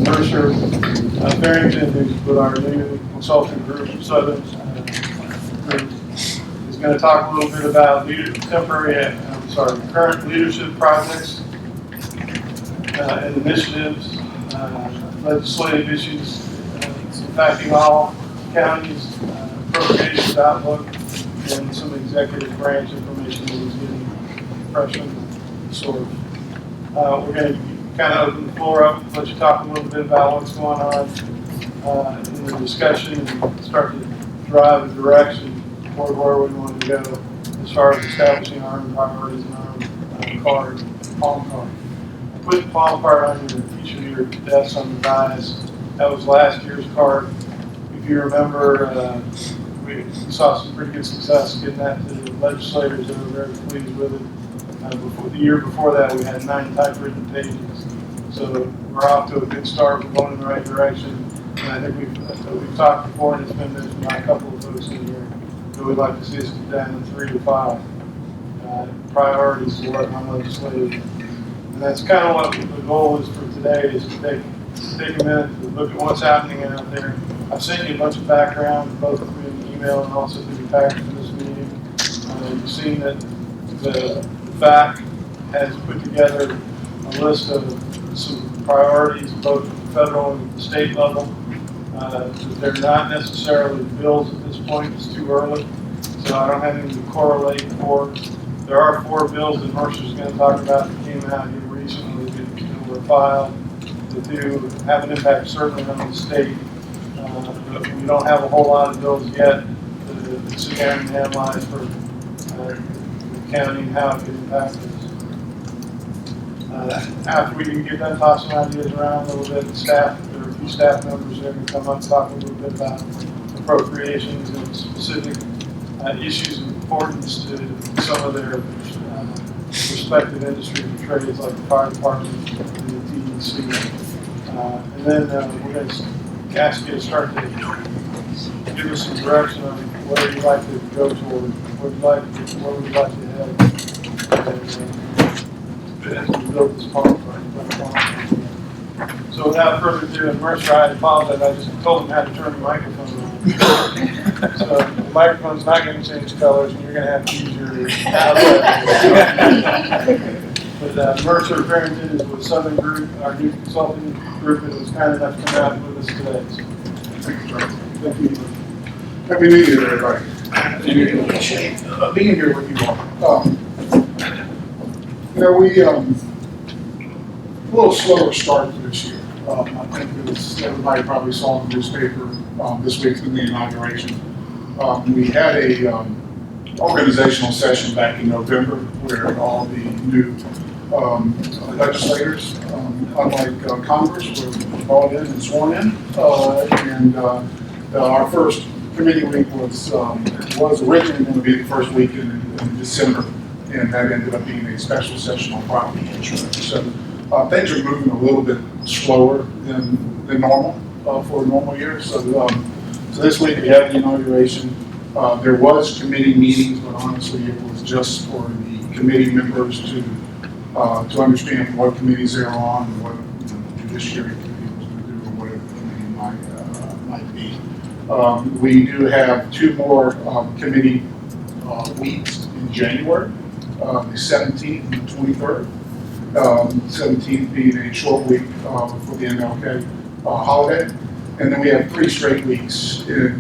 Mercer Barrington, who's with our new consulting group, Southern, is going to talk a little bit about current leadership projects and initiatives, legislative issues impacting all counties, appropriations outlook, and some executive branch information that he's getting fresh from the source. We're going to kind of open the floor up, let you talk a little bit about what's going on in the discussion and start to drive a direction toward where we want to go as far as establishing our own priorities and our own palm card. I put the palm card on each of your desks on the dais. That was last year's card. If you remember, we saw some pretty good success getting that to the legislators. They were very pleased with it. The year before that, we had 9 typewritten pages. So we're off to a good start. We're going in the right direction. And I think we've talked before, and it's been mentioned by a couple of folks in here, that we'd like to see us get down to 3 to 5 priorities to work on legislative. And that's kind of what the goal is for today, is to take a minute to look at what's happening out there. I've sent you a bunch of background, both through email and also through the package for this meeting. You've seen that the FAC has put together a list of some priorities, both at the federal and state level. They're not necessarily bills at this point. It's too early, so I don't have anything to correlate for. There are 4 bills that Mercer's going to talk about that came out here recently that were filed that do have an impact certainly on the state. But we don't have a whole lot of bills yet to sit down and analyze for the county and how it can impact us. After we can get done tossing ideas around a little bit, there are a few staff members that are going to come up and talk a little bit about appropriations and specific issues of importance to some of their respective industries and trades, like the fire department and the TDC. And then we're going to ask you to start to give us some direction on where you'd like to go toward, where we'd like to head. As we build this palm card. So without further ado, and Mercer, I apologize, I just told him how to turn the microphone on. So the microphone's not going to change colors, and you're going to have to use your But Mercer Barrington is with Southern Group, our new consulting group, that was kind enough to come out with us today. So, thank you, Charlie. Thank you. Happy New Year, everybody. Appreciate being here with you all. We a little slower start to this year. I think as everybody probably saw in the newspaper this week in the inauguration. We had a organizational session back in November where all the new legislators, unlike Congress, were brought in and sworn in. Our first committee week was originally going to be the first week in December. And that ended up being a special session on property insurance. So things are moving a little bit slower than normal for a normal year. So this week we had the inauguration. There was committee meetings, but honestly it was just for the committee members to understand what committees they're on, and what the judiciary committee was going to do, or whatever the committee might be. We do have 2 more committee weeks in January. The 17th and the 23rd. 17th being a short week for the MLK holiday. And then we have 3 straight weeks in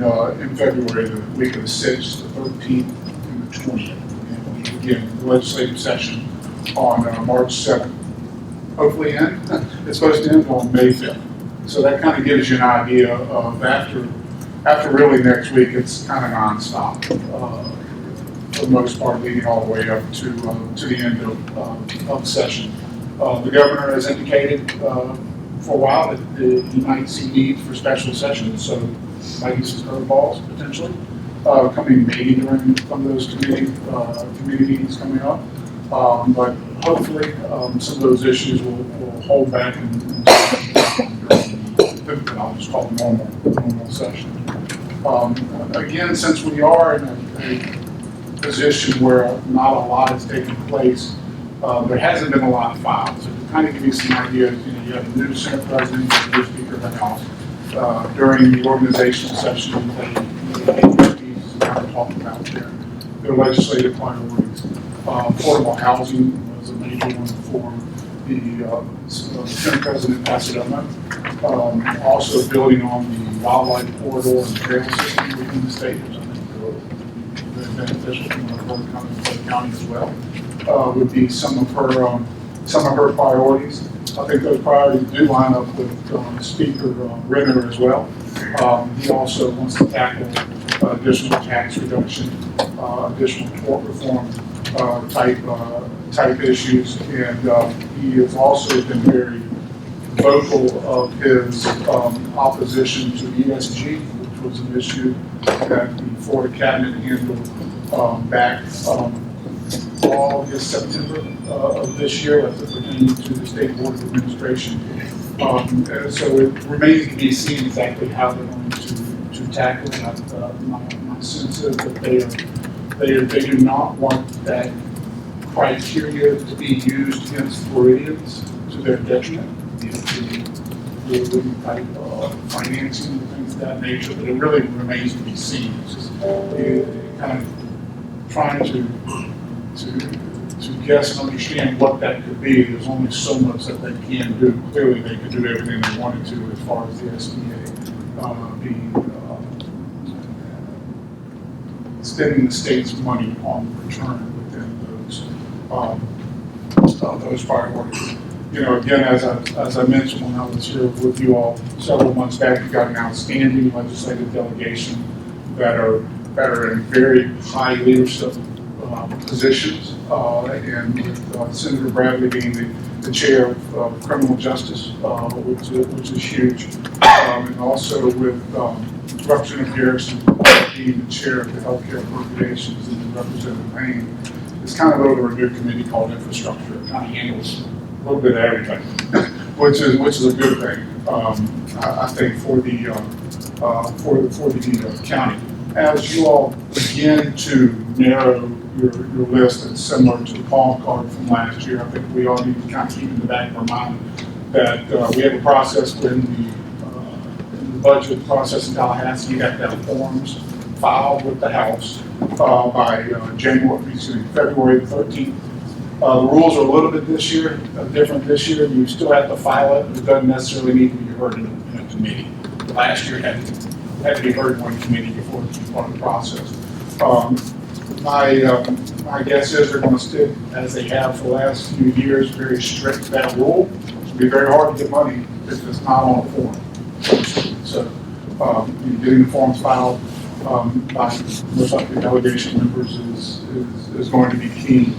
February, the week of the 6th, the 13th, and the 20th. And we begin the legislative session on March 7th. Hopefully it's supposed to end on May 5th. So that kind of gives you an idea of after really next week, it's kind of nonstop. For the most part, leading all the way up to the end of the session. The governor has indicated for a while that he might see need for special sessions, so might be some curveballs potentially coming maybe during some of those committee meetings coming up. But hopefully some of those issues will hold back and I'll just call it normal session. Again, since we are in a position where not a lot has taken place, there hasn't been a lot of files. It kind of give you some ideas, you have a new Senate President, a new Speaker of the House. During the organizational session, they kind of talked about their legislative priorities. Affordable housing was a major one for the Senate President passed it on. Also building on the wildlife corridor and trail system within the state, which I think will be very beneficial for the county as well. Would be some of her priorities. I think those priorities do line up with Speaker Renner as well. He also wants to tackle additional tax reduction, additional tort reform type issues, and he has also been very vocal of his opposition to ESG, which was an issue that the Florida Cabinet handled back August, September of this year as it pertains to the State Board of Administration. So it remains to be seen exactly how they're going to tackle that. My sense is that they do not want that criteria to be used against Floridians to their detriment. The type of financing and things of that nature, but it really remains to be seen. It's just kind of trying to guess and understand what that could be. There's only so much that they can do. Clearly, they could do everything they wanted to as far as the SBA being spending the state's money on return within those priorities. Again, as I mentioned when I was here with you all several months back, you got an outstanding legislative delegation that are in very high leadership positions, and with Senator Bradley being the chair of criminal justice, which is huge, and also with Representative Garrison being the chair of the healthcare appropriations, and Representative Payne is kind of over a new committee called infrastructure. It kind of handles a little bit of everything, which is a good thing, I think, for the county. As you all begin to narrow your list that's similar to the call card from last year, I think we all need to kind of keep in the back of our mind that we have a process in the budget process in Tallahassee. You have to have forms filed with the House by February the 13th. The rules are a little bit different this year. You still have to file it, but it doesn't necessarily need to be heard in a committee. Last year had to be heard in one committee before it was part of the process. My guess is they're going to stick, as they have for the last few years, very strict to that rule. It'll be very hard to get money if it's not on a form. So getting the forms filed by most likely delegation members is going to be key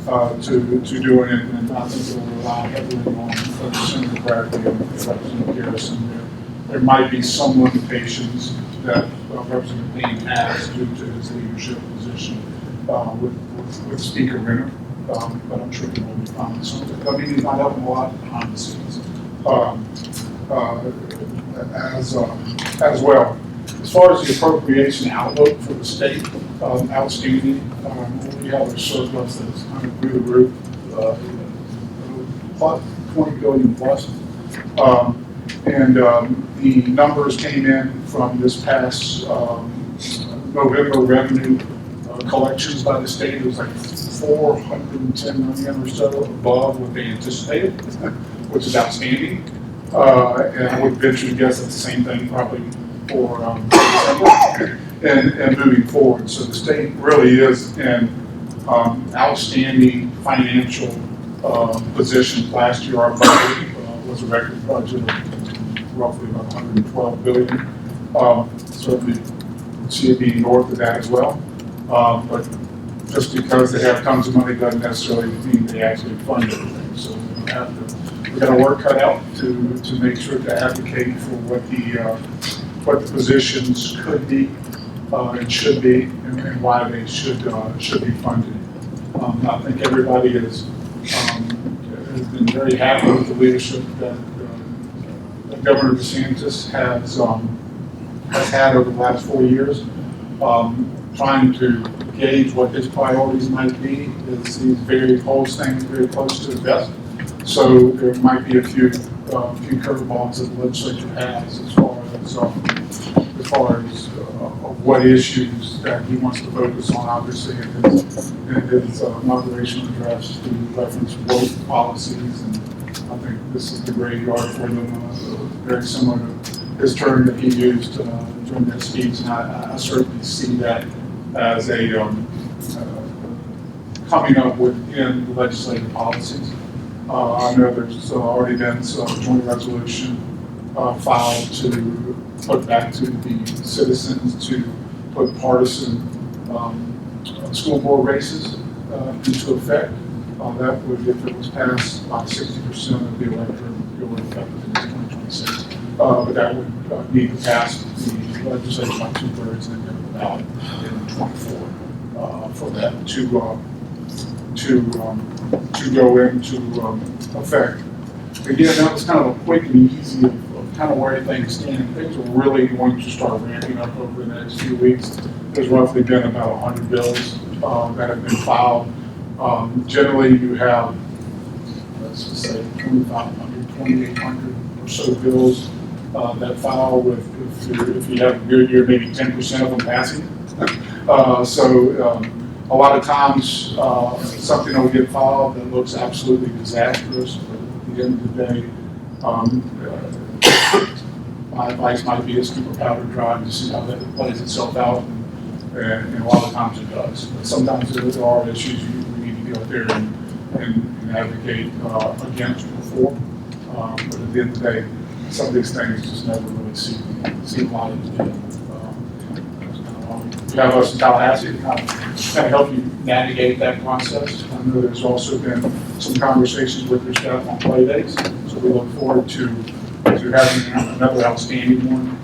to doing it, and I think it will rely heavily on Senator Bradley and Representative Garrison. There might be some limitations that Representative Payne has due to his leadership position with Speaker Renner, but I'm sure he will be fine. So, he's not helping a lot behind the scenes as well. As far as the appropriation outlook for the state, outstanding. We have a surplus that's kind of through the roof, plus 20 billion plus. And the numbers came in from this past November revenue collections by the state. It was like 410 million or so above what they anticipated, which is outstanding. And I would venture to guess that's the same thing probably for December and moving forward. So the state really is in outstanding financial position. Last year our budget was a record budget of roughly about 112 billion. Certainly see it being north of that as well. But just because they have tons of money doesn't necessarily mean they actually fund everything. So we've got our work cut out to make sure to advocate for what the positions could be and should be, and why they should be funded. I think everybody has been very happy with the leadership that Governor DeSantis has had over the last 4 years. Trying to gauge what his priorities might be, as he holds things very close to his vest. So there might be a few curveballs that the legislature has as far as what issues that he wants to focus on, obviously, in his inauguration address to reference road policies. And I think this is the graveyard for them, very similar to his term that he used during that speech. And I certainly see that as a coming up within the legislative policies. I know there's already been some joint resolution filed to put back to the citizens to put partisan school board races into effect. That would, if it was passed by 60% of the electorate, go into effect in 2026. But that would need to pass the legislation by 2/3 and then go to the ballot in 24 for that to go into effect. Again, that was kind of a quick and easy of kind of where things stand. Things are really going to start ramping up over the next few weeks. There's roughly been about 100 bills that have been filed. Generally, you have, let's just say, 2,500, 2,800 or so bills that file with, if you have a good year, maybe 10% of them passing. A lot of times, something will get filed that looks absolutely disastrous, but at the end of the day, my advice might be is keep a powder dry to see how that plays itself out, and a lot of times it does. But sometimes there are issues we need to go out there and advocate against before. But at the end of the day, some of these things just never really see the light of the day. You have us in Tallahassee to kind of help you navigate that process. I know there's also been some conversations with your staff on play days, so we look forward to having another outstanding one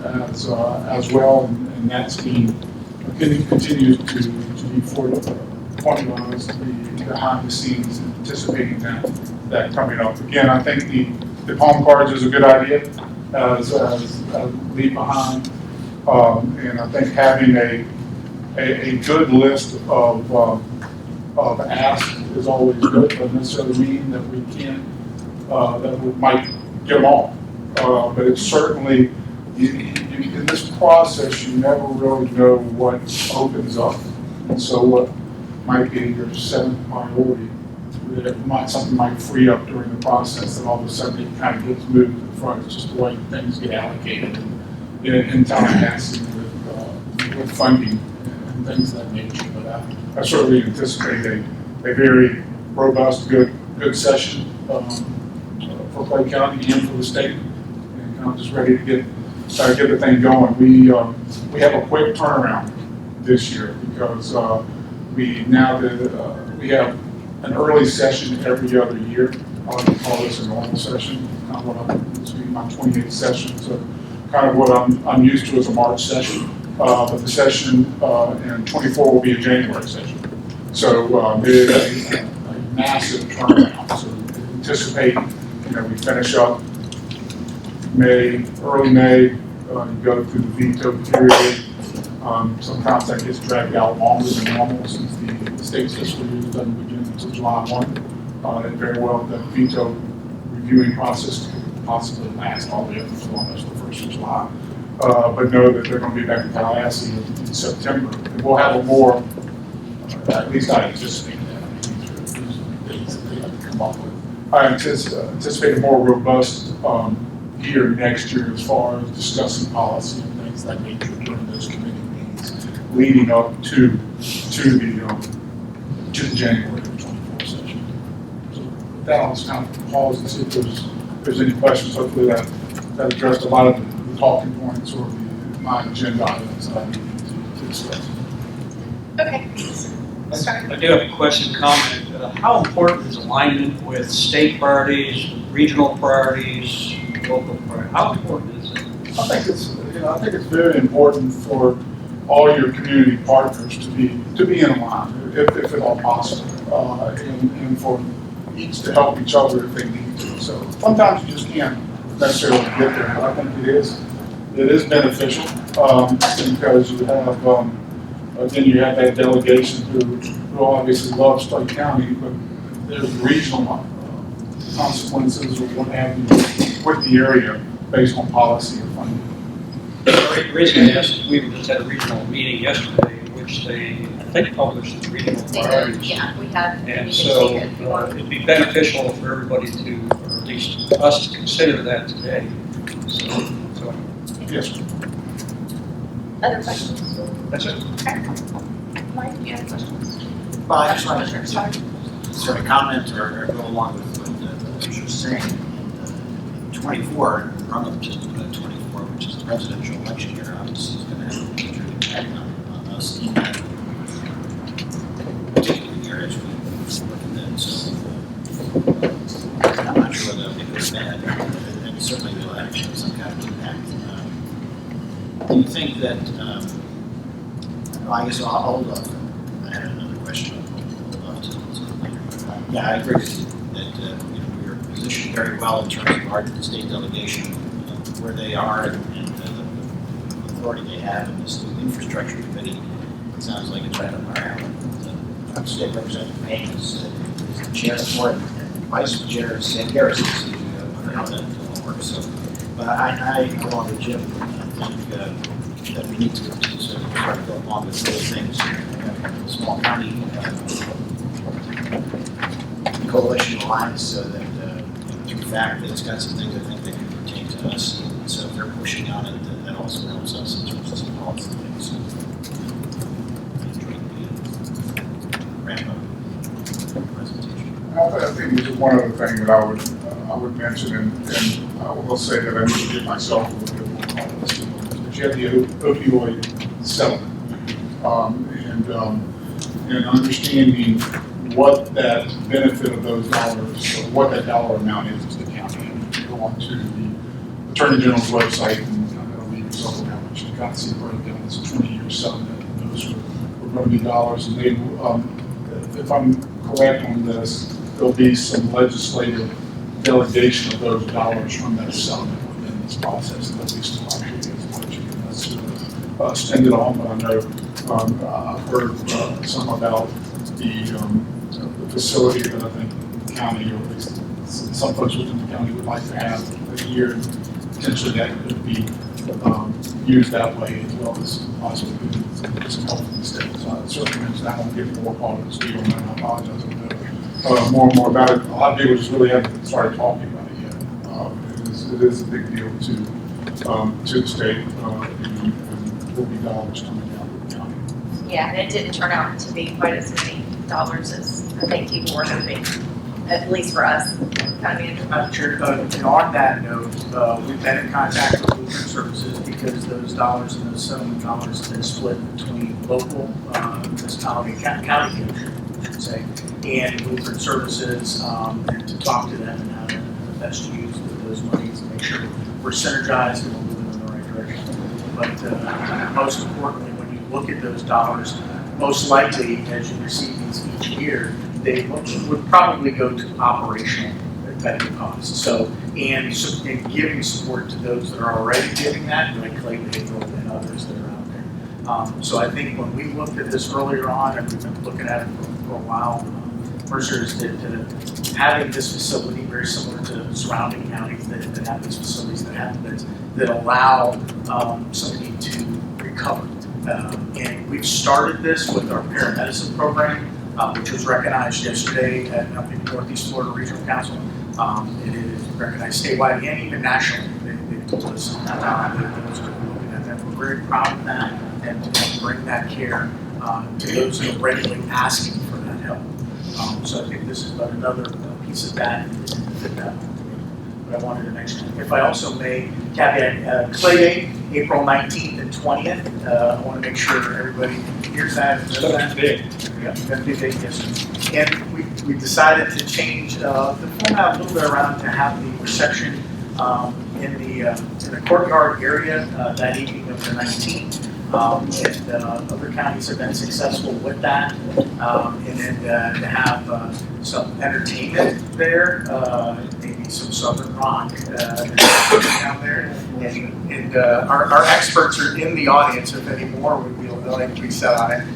as well, and that's continues to be formalized to be behind the scenes, anticipating that coming up. Again, I think the palm cards is a good idea as leave behind. And I think having a good list of asks is always good, but doesn't necessarily mean that we can't, that we might get them all. But it's certainly, in this process, you never really know what opens up. And so what might be your seventh priority, something might free up during the process, and all of a sudden it kind of gets moved to the front. It's just the way things get allocated in Tallahassee with funding and things of that nature. But I certainly anticipate a very robust, good session for Clay County and for the state, and I'm just ready to get the thing going. We have a quick turnaround this year because we have an early session every other year. I like to call this a normal session. This will be my 28th session. So kind of what I'm used to as a March session, but the session in 24 will be a January session. So it is a massive turnaround. So anticipate, we finish up early May, go through the veto period. Sometimes that gets dragged out longer than normal since the state's fiscal year doesn't begin until July 1. And very well that veto reviewing process could possibly last all the way up until almost the 1st of July. But know that they're going to be back in Tallahassee in September. And we'll have a more, at least I anticipate that. These are dates that they have to come up with. I anticipate a more robust year next year as far as discussing policy and things of that nature during those committee meetings leading up to the January 24 session. So with that, I'll just kind of pause and see if there's any questions. Hopefully that addressed a lot of the talking points or my agenda items that I need to discuss. Okay. I do have a question, comment. How important is alignment with state priorities, regional priorities, local priorities? How important is it? I think it's very important for all your community partners to be in alignment, if at all possible, and for each to help each other if they need to. So sometimes you just can't necessarily get there, but I think it is beneficial because you have then you have that delegation who obviously loves Clay County, but there's regional consequences or what have you with the area based on policy or funding. The reason I asked is we just had a regional meeting yesterday, in which they, I think, published the regional priorities. Yeah, we have. And so it'd be beneficial for everybody to, or at least us, to consider that today. So Yes, sir. Other questions? that's it. Mike, do you have questions? Well, I just wanted Sure, to sorry. sort of comment or go along with what you were saying. In 24, run up to 24, which is the presidential election year, obviously is going to have a major impact on us in that particular year as we look at that. So I'm not sure whether it'll be good or bad, and certainly will have some kind of impact. Do you think that, well, I guess I'll hold off. I had another question. I'll hold off to later. Yeah, I agree with you that we are positioned very well in terms of our state delegation, where they are and the authority they have in this new infrastructure committee. It sounds like it's right up our alley. State Representative Payne is the chair for it, and Vice Chair Sam Garrison is how that will work. So, but I along with Jim, I think that we need to sort of try to go along with those things. Small county coalition alliance, so that in fact that it's got some things I think that can pertain to us. And so if they're pushing on it, that also helps us in terms of some policy things. So, wrap up presentation. I think there's one other thing that I would mention, and I will say that I need to give myself a little bit more confidence. But you have the opioid settlement, and understanding what that benefit of those dollars, or what that dollar amount is to the county. And you go onto the Attorney General's website, and I know we yourself how much you got to see the breakdown. It's a 20-year settlement, and those were going to be dollars, and they, if I'm correct on this, there'll be some legislative delegation of those dollars from that settlement within this process. There'll be some opportunities as much as extend it on, but I know I've heard some about the facility that I think the county, or at least some folks within the county would like to have a year. Potentially that could be used that way, as well as possibly some help from the state. So I certainly mentioned I won't get more part of the speed on that. I apologize. More and more about it. A lot of people just really haven't started talking about it yet. It is a big deal to the state, and will be dollars coming down to the county. Yeah, and it didn't turn out to be quite as many dollars as I think people were hoping, at least for us. Madam Chair, and on that note, we've been in contact with Lutheran Services because those dollars and those settlement dollars have been split between local municipality, county, I should say, and Lutheran Services, and to talk to them and how to best use those monies and make sure we're synergized and we're moving in the right direction. But most importantly, when you look at those dollars, most likely as you receive these each year, they would probably go to operational effective costs. So, and giving support to those that are already giving that, like Clayton, April, and others that are out there. So I think when we looked at this earlier on, and we've been looking at it for a while, Mercer is that having this facility very similar to surrounding counties that have these facilities that allow somebody to recover. And we've started this with our paramedicine program, which was recognized yesterday at Northeast Florida Regional Council. It is recognized statewide and even nationally. They told us that we're looking at that. We're very proud of that and to bring that care to those who are regularly asking for that help. So I think this is but another piece of that that I wanted to mention. If I also may caveat, Clay Day, April 19th and 20th. I want to make sure everybody hears that. That's big. Yeah, that's big, yes. And we decided to change the format a little bit around to have the reception in the courtyard area that evening of the 19th. And other counties have been successful with that. And then to have some entertainment there, maybe some Southern rock down there. And our experts are in the audience. If any more would be like we said on it.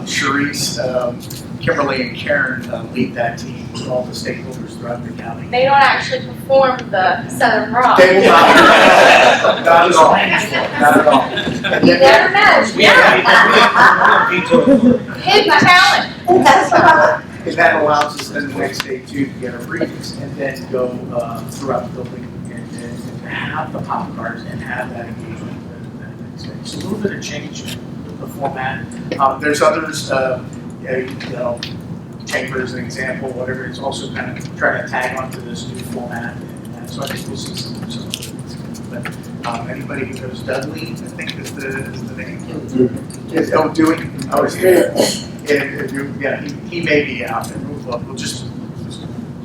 Charisse, Kimberly, and Karen lead that team with all the stakeholders throughout the county. They don't actually perform the Southern Rock. They will not. Not at all. Not at all. And You yet- never know. We Yeah. have- Hidden talent. That's right. And that allows us then the next day to get our briefings and then go throughout the building and have the pop cards and have that engagement the next day. It's a little bit of change with the format. There's others, Chamber is an example, whatever, it's also kind of trying to tag onto this new format. And so I think we'll see some of the things. But anybody who knows Dudley, I think is the name. Yes, Dewey. Oh, is he? Yeah, he may be out, and we'll just.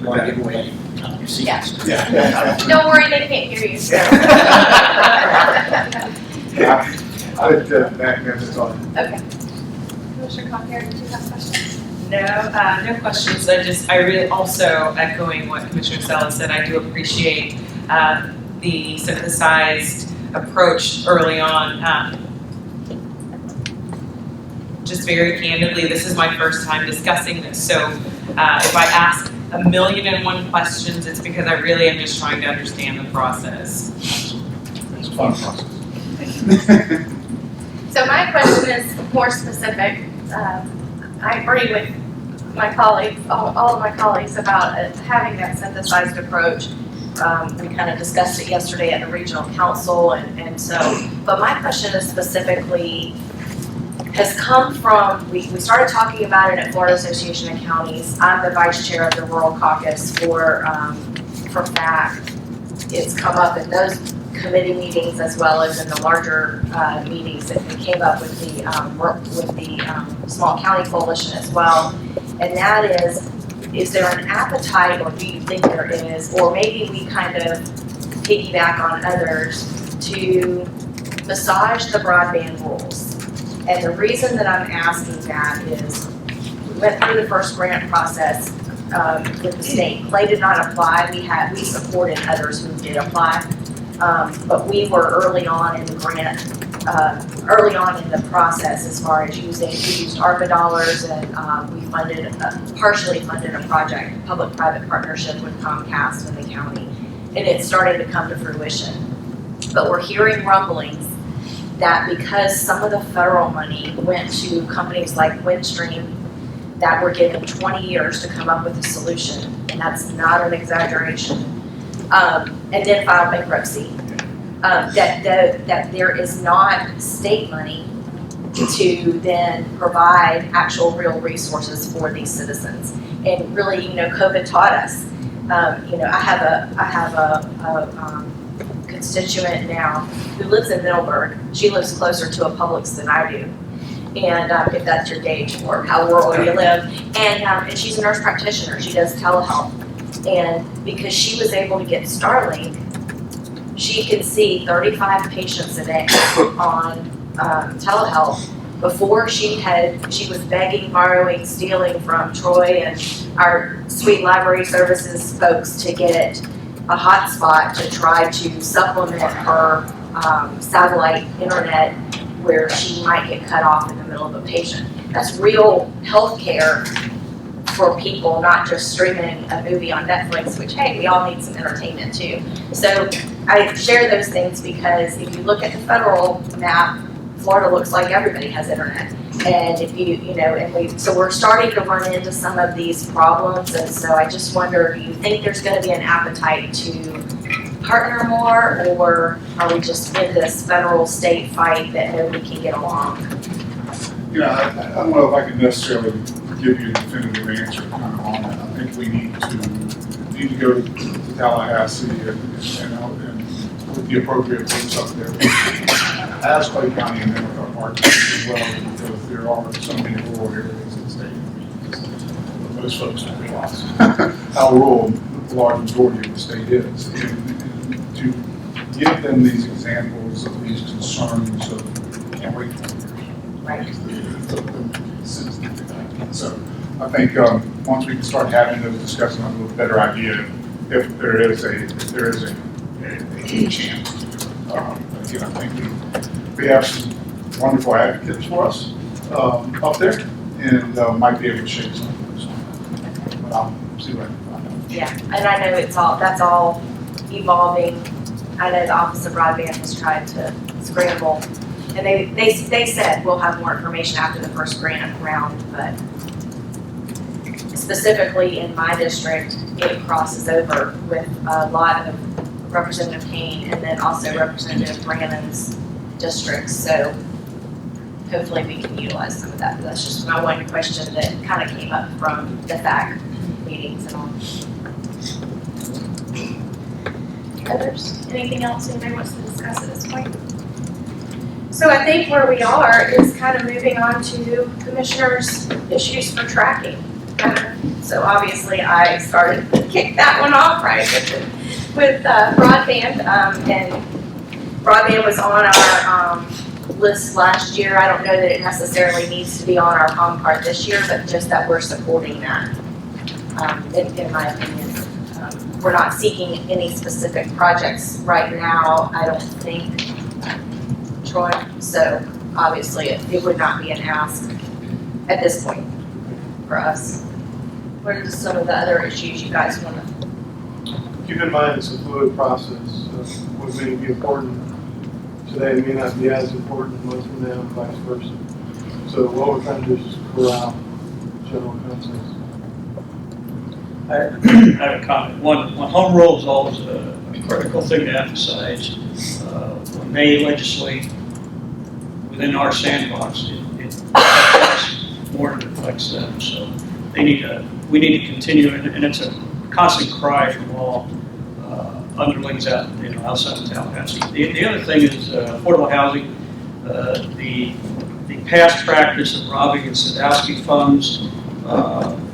You want to give away your seats? Yeah. Don't worry, they can't hear you. That's all. Okay. Commissioner Conger, did you have questions? No questions. I really also echoing what Commissioner Sella said. I do appreciate the synthesized approach early on. Just very candidly, this is my first time discussing this. So if I ask 1,000,001 questions, it's because I really am just trying to understand the process. It's a fun process. So my question is more specific. I agree with my colleagues, all of my colleagues about having that synthesized approach. We kind of discussed it yesterday at the regional council and so, but my question is specifically has come from, we started talking about it at Florida Association of Counties. I'm the vice chair of the Rural Caucus for FACT. It's come up in those committee meetings as well as in the larger meetings that we came up with the Small County Coalition as well. And that is there an appetite, or do you think there is, or maybe we kind of piggyback on others to massage the broadband rules? And the reason that I'm asking that is we went through the first grant process with the state. Clay did not apply. We supported others who did apply. But we were early on in the grant, early on in the process as far as we used ARPA dollars and we partially funded a project, public-private partnership with Comcast in the county. And it's starting to come to fruition. But we're hearing rumblings that because some of the federal money went to companies like Windstream that were given 20 years to come up with a solution, and that's not an exaggeration, and then filed bankruptcy, that there is not state money to then provide actual real resources for these citizens. And really, COVID taught us. I have a constituent now who lives in Middleburg. She lives closer to a Publix than I do. And if that's your gauge for how rural you live. And she's a nurse practitioner. She does telehealth. And because she was able to get Starlink, she could see 35 patients a day on telehealth. Before she was begging, borrowing, stealing from Troy and our sweet library services folks to get a hotspot to try to supplement her satellite internet where she might get cut off in the middle of a patient. That's real health care for people, not just streaming a movie on Netflix, which, hey, we all need some entertainment too. So I share those things because if you look at the federal map, Florida looks like everybody has internet. And if so we're starting to run into some of these problems. And so I just wonder, do you think there's going to be an appetite to partner more, or are we just in this federal state fight that nobody can get along? I don't know if I can necessarily give you a definitive answer kind of on that. I think we need to go to Tallahassee and with the appropriate groups up there, as Clay County and then with our partners as well, because there are so many rural areas in the state. Most folks don't realize how rural the large majority of the state is. And to give them these examples of these concerns of can't wait 20 years. Right. So I think once we can start having those discussions, I'll have a better idea if there is a chance. Again, I think we have some wonderful advocates for us up there, and might be able to shape some of those. But I'll see what I can find out. Yeah, and I know that's all evolving. I know the Office of Broadband has tried to scramble, and they said we'll have more information after the first grant round, but specifically in my district, it crosses over with a lot of Representative Kane and then also Representative Brannon's districts, so hopefully we can utilize some of that. But that's just my one question that kind of came up from the FAC meetings and all. Others? Anything else anybody wants to discuss at this point? So I think where we are is kind of moving on to commissioners' issues for tracking. So obviously I started to kick that one off, right, with broadband, and broadband was on our list last year. I don't know that it necessarily needs to be on our home card this year, but just that we're supporting that, in my opinion. We're not seeking any specific projects right now, I don't think, Troy, so obviously it would not be an ask at this point for us. What are some of the other issues you guys want to? Keep in mind it's a fluid process. What may be important today may not be as important a month from now, and vice versa. So what we're trying to do is corral general consensus. I have a comment. One, home rule is always a critical thing to emphasize. When they legislate within our sandbox, it affects more than it affects them. So we need to continue, and it's a constant cry from all underlings out, outside of Tallahassee. The other thing is affordable housing. The past practice of robbing and Sadowski funds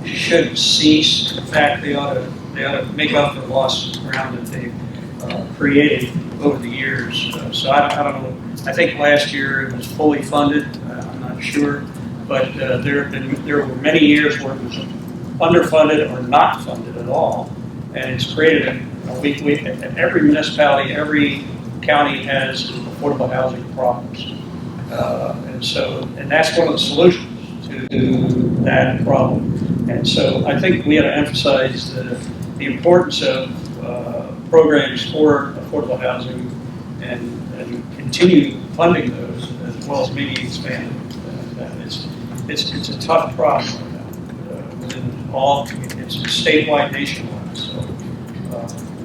should cease. In fact, they ought to make up for lost ground that they've created over the years. So I don't know. I think last year it was fully funded. I'm not sure, but there were many years where it was underfunded or not funded at all, and it's created every municipality, every county has affordable housing problems, and that's one of the solutions to that problem. And so I think we have to emphasize the importance of programs for affordable housing and continue funding those, as well as maybe expand that. It's a tough problem right now within all communities. It's statewide, nationwide. So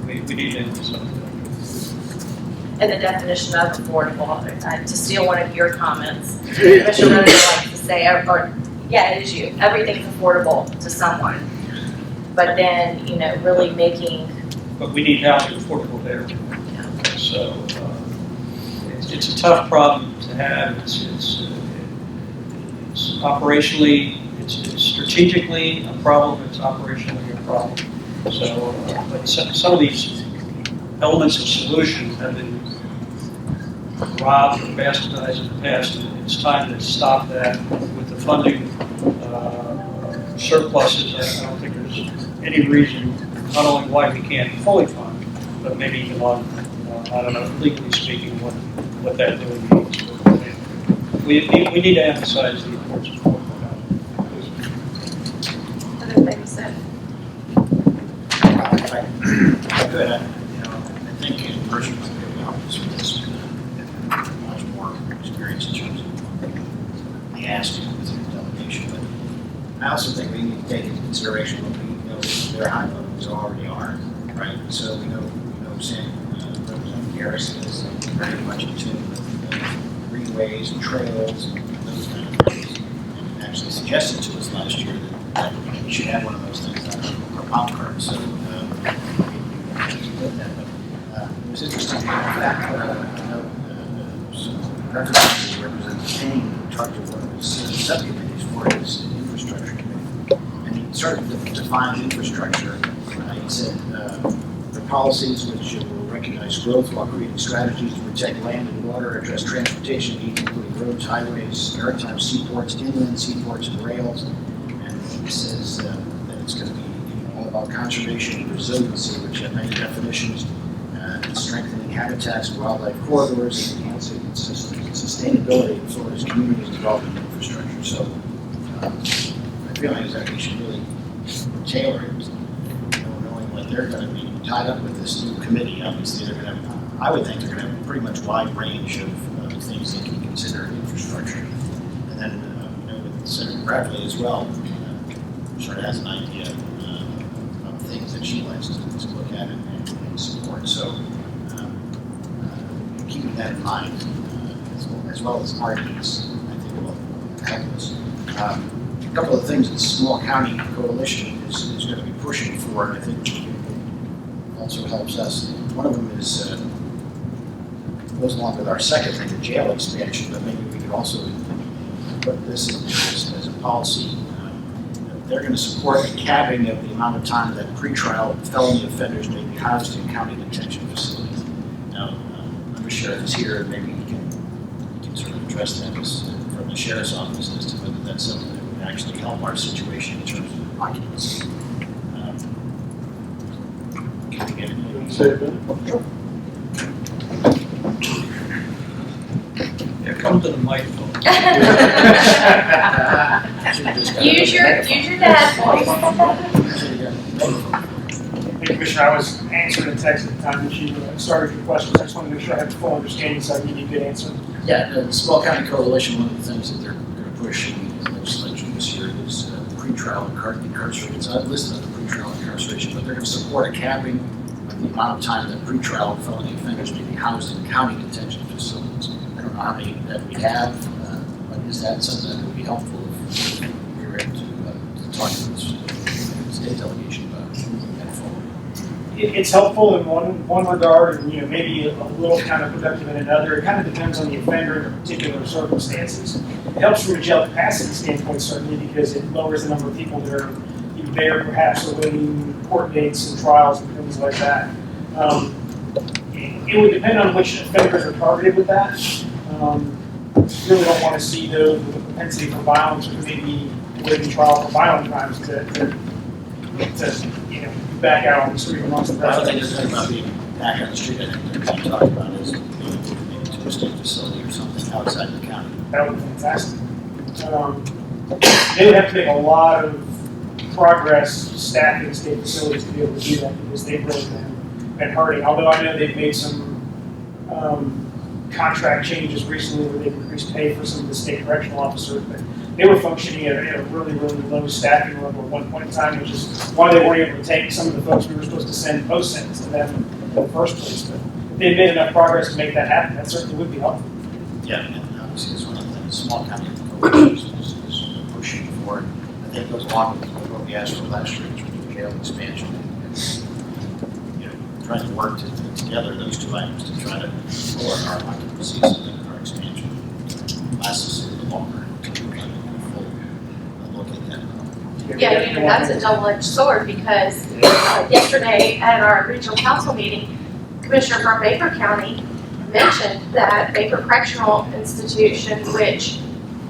we need to emphasize that. And the definition of affordable, to steal one of your comments, Commissioner Roden likes to say, yeah, it is you. Everything's affordable to someone. But then, really making. But we need housing affordable there. Yeah. So it's a tough problem to have. It's operationally, it's strategically a problem. It's operationally a problem. So, but some of these elements of solution have been robbed or bastardized in the past. And it's time to stop that with the funding surpluses. I don't think there's any reason, not only why we can't fully fund, but maybe even on, I don't know, legally speaking, what that really means. We need to emphasize the importance of affordable housing. Other things that. If I could, I think in person with the office with this, much more experience in terms of the asking within the delegation. But I also think we need to take into consideration what we know their high levels already are, right? So we know Representative Garrison is very much in tune with greenways and trails and those kind of things. And actually suggested to us last year that we should have one of those things on our pop card. So it was interesting. In fact, Representative Kane in charge of one of his subcommittees for his infrastructure committee, and he started to define infrastructure. He said the policies which will recognize growth while creating strategies to protect land and water, address transportation needs, including roads, highways, maritime seaports, inland seaports, and rails. And he says that it's going to be all about conservation and resiliency, which have many definitions, strengthening habitats and wildlife corridors, and enhancing sustainability of Florida's communities development infrastructure. So my feeling is that we should really tailor it, knowing they're going to be tied up with this new committee. Obviously, they're going to have, I would think they're going to have a pretty much wide range of things they can consider infrastructure. And then with Senator Bradley as well, sort of has an idea of things that she likes to look at and support. So keeping that in mind, as well as our needs, I think will help us. A couple of things that Small County Coalition is going to be pushing for, and I think also helps us. One of them is goes along with our second thing, the jail expansion, but maybe we could also put this in as a policy. They're going to support a capping of the amount of time that pretrial felony offenders may be housed in county detention facilities. Now, the sheriff is here, and maybe he can sort of address that from the sheriff's office as to whether that's something that would actually help our situation in terms of occupancy. Can we get it? Say it again. Sure. Yeah, come to the microphone. Use your dad voice. Hey, Commissioner, I was answering a text at the time that you started your questions. I just want to make sure I have the full understanding so I can give you a good answer. Yeah, the Small County Coalition, one of the things that they're going to push in the legislature this year is pretrial incarceration. It's not listed under pretrial incarceration, but they're going to support a capping of the amount of time that pretrial felony offenders may be housed in county detention facilities. I don't know how many that we have, but is that something that would be helpful if we were able to talk to the state delegation about moving that forward? It's helpful in one regard, and maybe a little counterproductive in another. It kind of depends on the offender in particular circumstances. It helps from a jail capacity standpoint certainly because it lowers the number of people that are either there, perhaps awaiting court dates and trials and things like that. It would depend on which offenders are targeted with that. Really don't want to see those with a propensity for violence or maybe awaiting trial for violent crimes to back out on the street amongst the I don't rest think it's about being back on the street. I think they're being talked about is maybe moving to a state facility or something outside the county. That would be fantastic. They would have to make a lot of progress staffing state facilities to be able to do that because they've really been hurting. Although I know they've made some contract changes recently where they've increased pay for some of the state correctional officers, but they were functioning at a really, really low staffing level at one point in time, which is why they weren't able to take some of the folks we were supposed to send post-sentence to them in the first place. But if they made enough progress to make that happen, that certainly would be helpful. Yeah, and obviously it's one of the small county coalitions is pushing for it. I think it goes along with what we asked for last year, which was the jail expansion. And, trying to work together those two items to try to lower our occupancy so that our expansion lasts us a little longer. Yeah, that's a double-edged sword because yesterday at our regional council meeting, Commissioner from Baker County mentioned that Baker Correctional Institution, which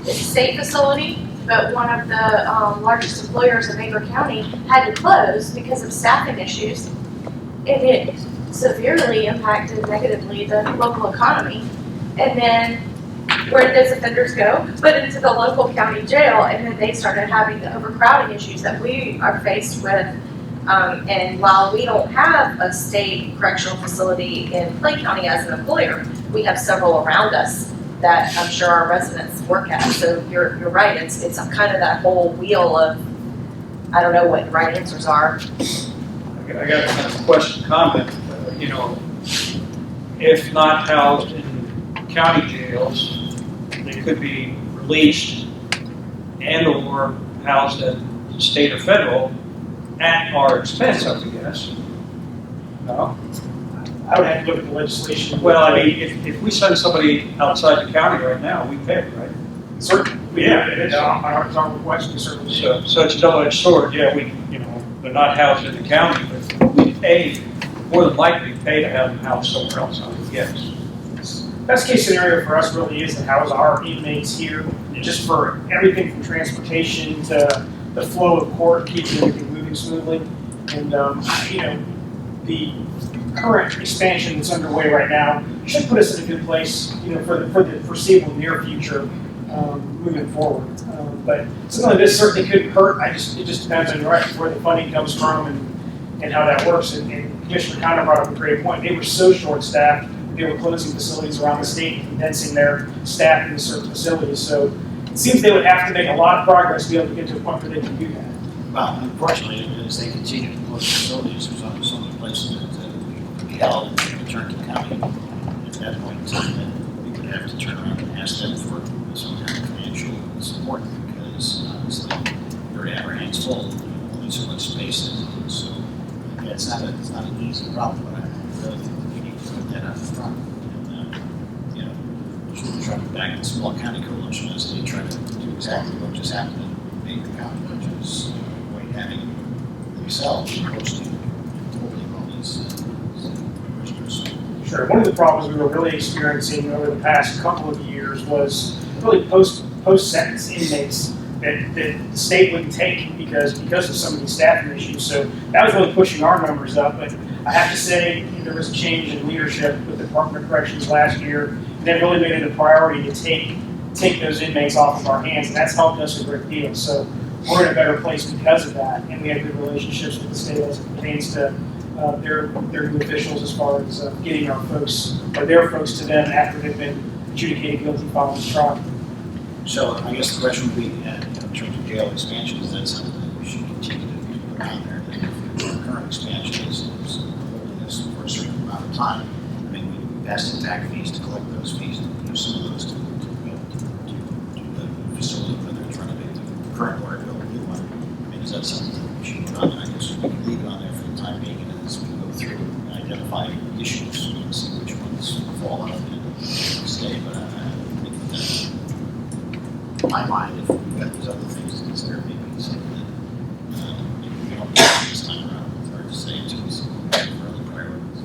is a state facility, but one of the largest employers in Baker County, had to close because of staffing issues. And it severely impacted negatively the local economy. And then where did those offenders go? Put into the local county jail, and then they started having the overcrowding issues that we are faced with. And while we don't have a state correctional facility in Clay County as an employer, we have several around us that I'm sure our residents work at. So you're right. It's kind of that whole wheel of I don't know what the right answers are. I got a question, comment. If not housed in county jails, they could be released and/or housed at state or federal at our expense, I would guess. No? I would have to look at the legislation. Well, I mean, if we send somebody outside the county right now, we pay, right? Certainly, yeah, it's our request, we certainly. So it's a double-edged sword. Yeah, they're not housed in the county, but we pay, more than likely, pay to have them housed somewhere else, I would guess. Best case scenario for us really is to house our inmates here, just for everything from transportation to the flow of court, keeping everything moving smoothly. And, the current expansion that's underway right now should put us in a good place, for the foreseeable near future, moving forward. But something like this certainly could hurt. It just depends on where the funding comes from and and how that works. And Commissioner Conner brought up a great point. They were so short-staffed, they were closing facilities around the state and condensing their staff into certain facilities. So it seems they would have to make a lot of progress to be able to get to a point where they can do that. Well, unfortunately, as they continue to close facilities, there's only so many places that we held and return to the county. At that point in time, then we would have to turn around and ask them for some kind of financial support because obviously you're at our hands full, only so much space is. So yeah, it's not an easy problem, but I really think that we need to put that out front. And you know, try to back the small county coalition as they try to do exactly what just happened in Baker County, which is having themselves hosting totally all these commissioners. Sure. One of the problems we were really experiencing over the past couple of years was really post-sentence inmates that the state wouldn't take because of some of these staffing issues. So that was really pushing our numbers up. But I have to say there was a change in leadership with the Department of Corrections last year, and that really made it a priority to take those inmates off of our hands, and that's helped us a great deal. So we're in a better place because of that, and we have good relationships with the state as it pertains to their new officials as far as getting our folks, or their folks to them after they've been adjudicated guilty following the trial. So I guess the question would be, in terms of jail expansion, is that something that we should continue to put on there? That if the current expansion is holding this for a certain amount of time, I mean, we passed impact fees to collect those fees and use some of those to the facility, whether it's renovated the current or build a new one. I mean, is that something that we should put on? I guess we can leave it on there for the time being, and as we go through and identify issues, we can see which ones fall out and stay. But I think that, in my mind, if we've got these other things to consider, maybe it's something that maybe we don't do this time around. It's hard to say until we see further priorities.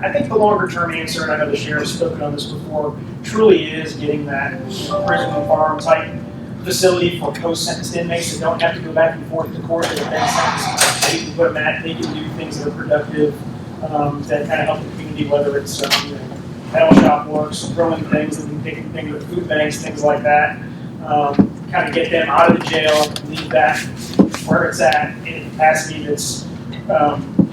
I think the longer term answer, and I know the sheriff's spoken on this before, truly is getting that prison and farm type facility for post-sentenced inmates that don't have to go back and forth to court that have been sentenced. They can put them at, they can do things that are productive, that kind of help the community, whether it's metal shop works, growing things, and taking things to food banks, things like that. Kind of get them out of the jail, leave that where it's at in a capacity that's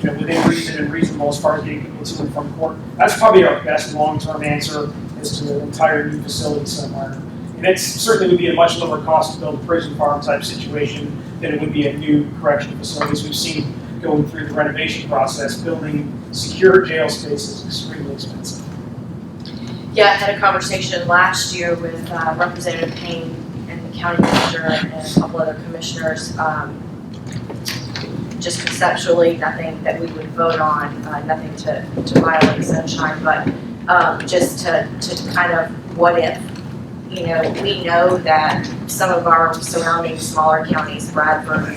within reason and reasonable as far as getting people to and from court. That's probably our best long-term answer as to an entire new facility somewhere. And it certainly would be a much lower cost to build a prison farm type situation than it would be a new correctional facility. As we've seen going through the renovation process, building secure jail space is extremely expensive. Yeah, I had a conversation last year with Representative Payne and the county manager and a couple other commissioners. Just conceptually, nothing that we would vote on, nothing to violate sunshine, but just to kind of what if. You know, we know that some of our surrounding smaller counties, Bradford,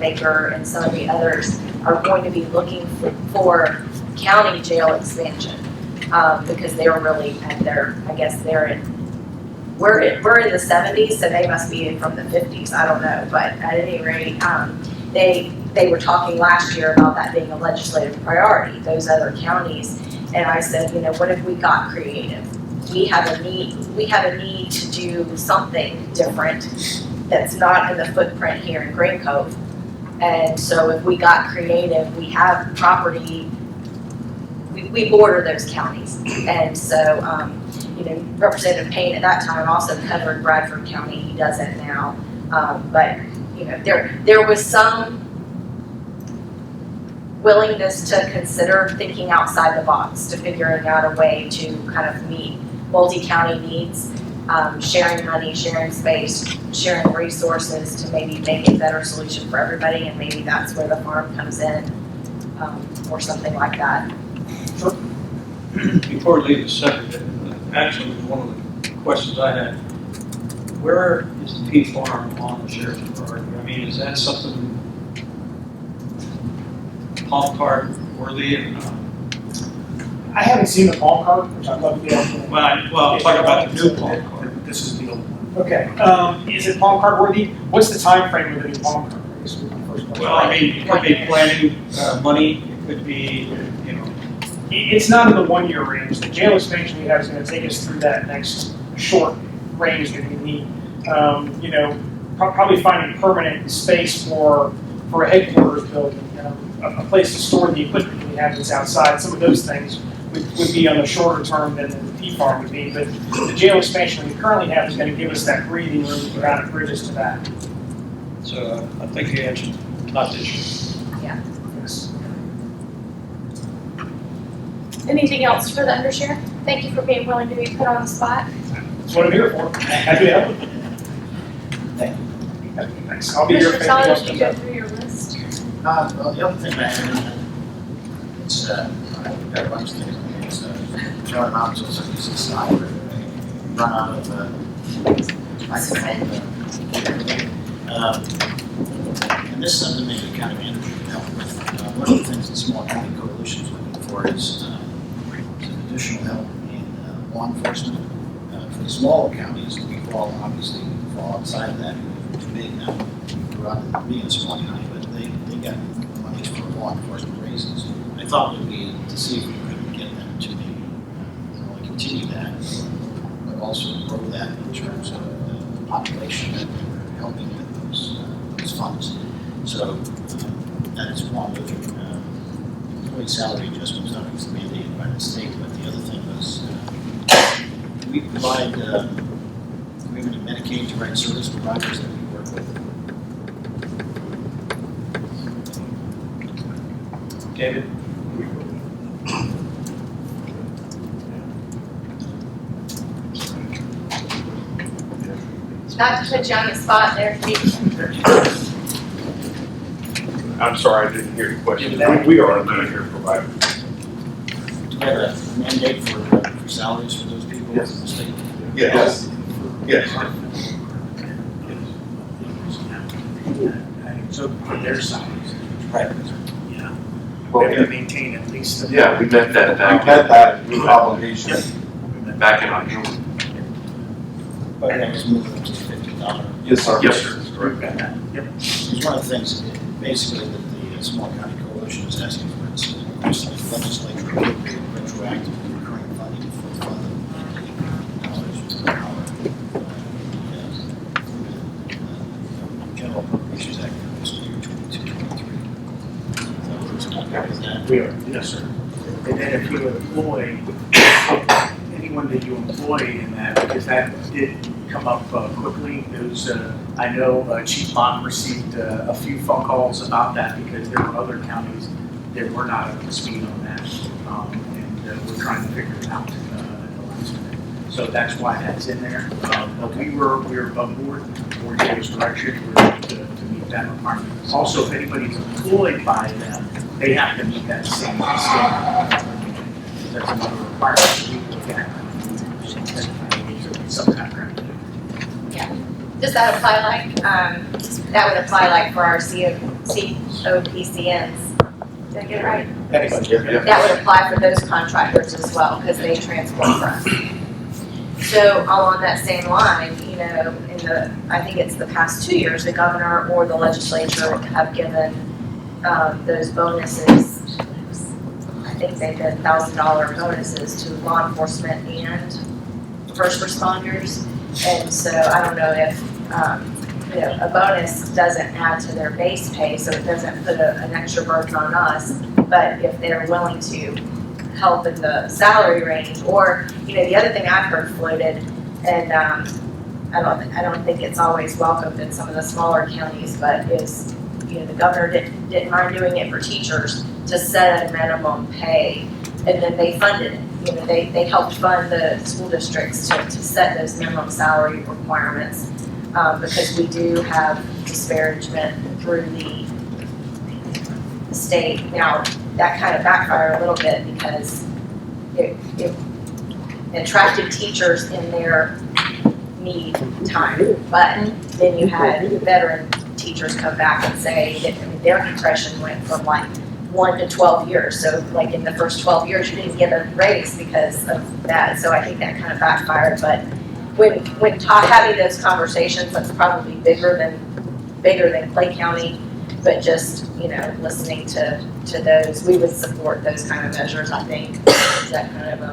Baker, and some of the others, are going to be looking for county jail expansion because they're really at their, I guess they're in, we're in the 70s, so they must be from the 50s, I don't know, but at any rate, they were talking last year about that being a legislative priority, those other counties, and I said, you know, what if we got creative? We have a need to do something different that's not in the footprint here in Green Cove. And so if we got creative, we have property, we border those counties. And so, Representative Payne at that time also covered Bradford County. He doesn't now. But, there was some willingness to consider thinking outside the box, to figuring out a way to kind of meet multi-county needs, sharing money, sharing space, sharing resources to maybe make a better solution for everybody, and maybe that's where the farm comes in, or something like that. Before we leave the subject, actually, one of the questions I had, where is the P farm on the sheriff's priority? I mean, is that something palm card worthy or not? I haven't seen the palm card, which I'd love to get on. Well, I'm talking about the new palm card. This is the old one. Okay, is it palm card worthy? What's the time frame of the new palm card? I guess would be my first question. Well, I mean, it could be planning money, it could be, It's not in the 1 year range. The jail expansion we have is going to take us through that next short range that we need. Probably finding permanent space for for a headquarters building, a place to store the equipment we have that's outside. Some of those things would be on the shorter term than the P-farm would be, but the jail expansion we currently have is going to give us that breathing room to kind of bridge us to that. So I think you answered, not this year. Yes. Anything else for the undersheriff? Thank you for being willing to be put on the spot. That's what I'm here for. Happy to help. Thanks. I'll be here if Mr. anything else Solid, you comes go up. through your list. Well, the other thing I have, it's, I've got a bunch of things on here, it's, John Mountain also uses this side, run out of, microphone. And this is something maybe kind of Andrew can help with. One of the things the Small County Coalition is looking for is some additional help in law enforcement. For the smaller counties, we fall outside of that. We're too big now. We're out of being a small county, but they got money for law enforcement raises. I thought it would be to see if we could get them to maybe not only continue that, but also grow that in terms of the population that we're helping with those funds. So that is one. Those are employee salary adjustments, not mandated by the state, but the other thing was we provide, we have any Medicaid direct service providers that we work with. David? Not to put you on the spot there, Chief. I'm sorry, I didn't hear your question. Yeah, We are a Medicare provider. Do we have a mandate for salaries for those people? Yes. In the state? Yes. Yes. So for their salaries. Right. Yeah. Well, We have to maintain at least. yeah, we met that back. We met that obligation Back in October. But that was moving to $50. Yes, sir. Yes, sir. We've got that. Yep. It's one of the things, basically, that the Small County Coalition is asking for, it's legislature retroactive recurring funding for the dollars per hour. General Appropriations Act for fiscal year 22-23. So we're okay with that. We are, yes, sir. And then if you employ, anyone that you employ in that, because that did come up quickly, those, I know Chief Bond received a few phone calls about that because there were other counties that were not up to speed on that. And we're trying to figure it out at the last minute. So that's why that's in there. But we were above board, or gave us direction to meet that requirement. Also, if anybody's employed by them, they have to meet that same standard. That's another requirement we look at. Some background. Does that apply like, that would apply like for our COPCNs? Did I get it right? Yeah. That would apply for those contractors as well, because they transport for us. So along that same line, you know, I think it's the past 2 years, the governor or the legislature have given those bonuses. I think they've been $1,000 bonuses to law enforcement and first responders. And so I don't know if, you know, a bonus doesn't add to their base pay, so it doesn't put an extra burden on us. But if they're willing to help in the salary range, or, you know, the other thing I've heard floated, and I don't think it's always welcomed in some of the smaller counties, but is, you know, the governor didn't mind doing it for teachers to set a minimum pay, and then they funded it. You know, they helped fund the school districts to set those minimum salary requirements, because we do have disparagement through the state. Now, that kind of backfired a little bit because it attracted teachers in their need time, but then you had veteran teachers come back and say that, I mean, their compression went from like 1 to 12 years. So like in the first 12 years, you didn't get a raise because of that. So I think that kind of backfired. But when having those conversations, that's probably bigger than Clay County. But just, you know, listening to those, we would support those kind of measures, I think. Is that kind of a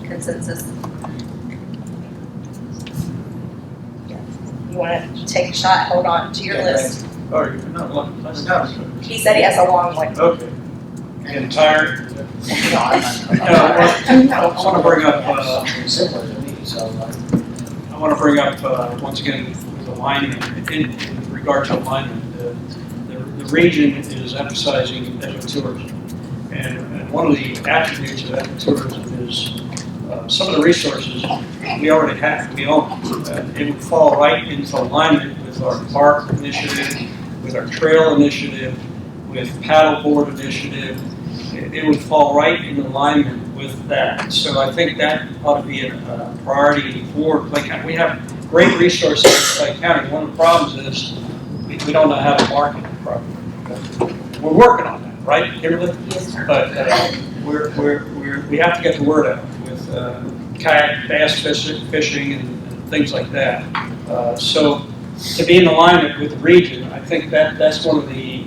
consensus? You want to take a shot? Hold on to your list. Oh, you're not looking, that's No. He said he has a long way. okay. Getting tired? No, I'm I want to bring up, similar to me, so, I want to bring up, once again, with alignment, in regard to alignment, the region is emphasizing ecotourism. And one of the attributes of ecotourism is some of the resources we already have, we own. It would fall right into alignment with our park initiative, with our trail initiative, with paddleboard initiative. It would fall right in alignment with that. So I think that ought to be a priority for Clay County. We have great resources in Clay County. One of the problems is we don't know how to market it properly. We're working on that, right, Kimberly? Yes, sir. But we have to get the word out with kayak bass fishing and things like that. So to be in alignment with the region, I think that's one of the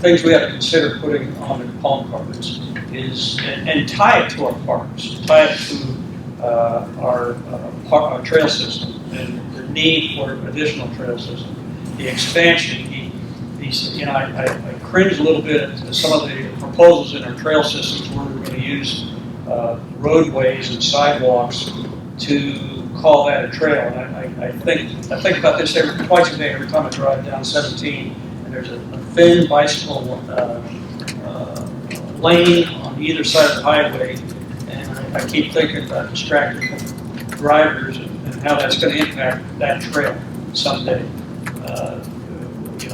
things we have to consider putting on the palm cards is and tie it to our parks, tie it to our trail system and the need for additional trail system, the expansion. I cringe a little bit at some of the proposals in our trail systems where we're going to use roadways and sidewalks to call that a trail. And I think about this twice a day every time I drive down 17. There's a thin bicycle lane on either side of the highway, and I keep thinking about distracted drivers and how that's going to impact that trail someday,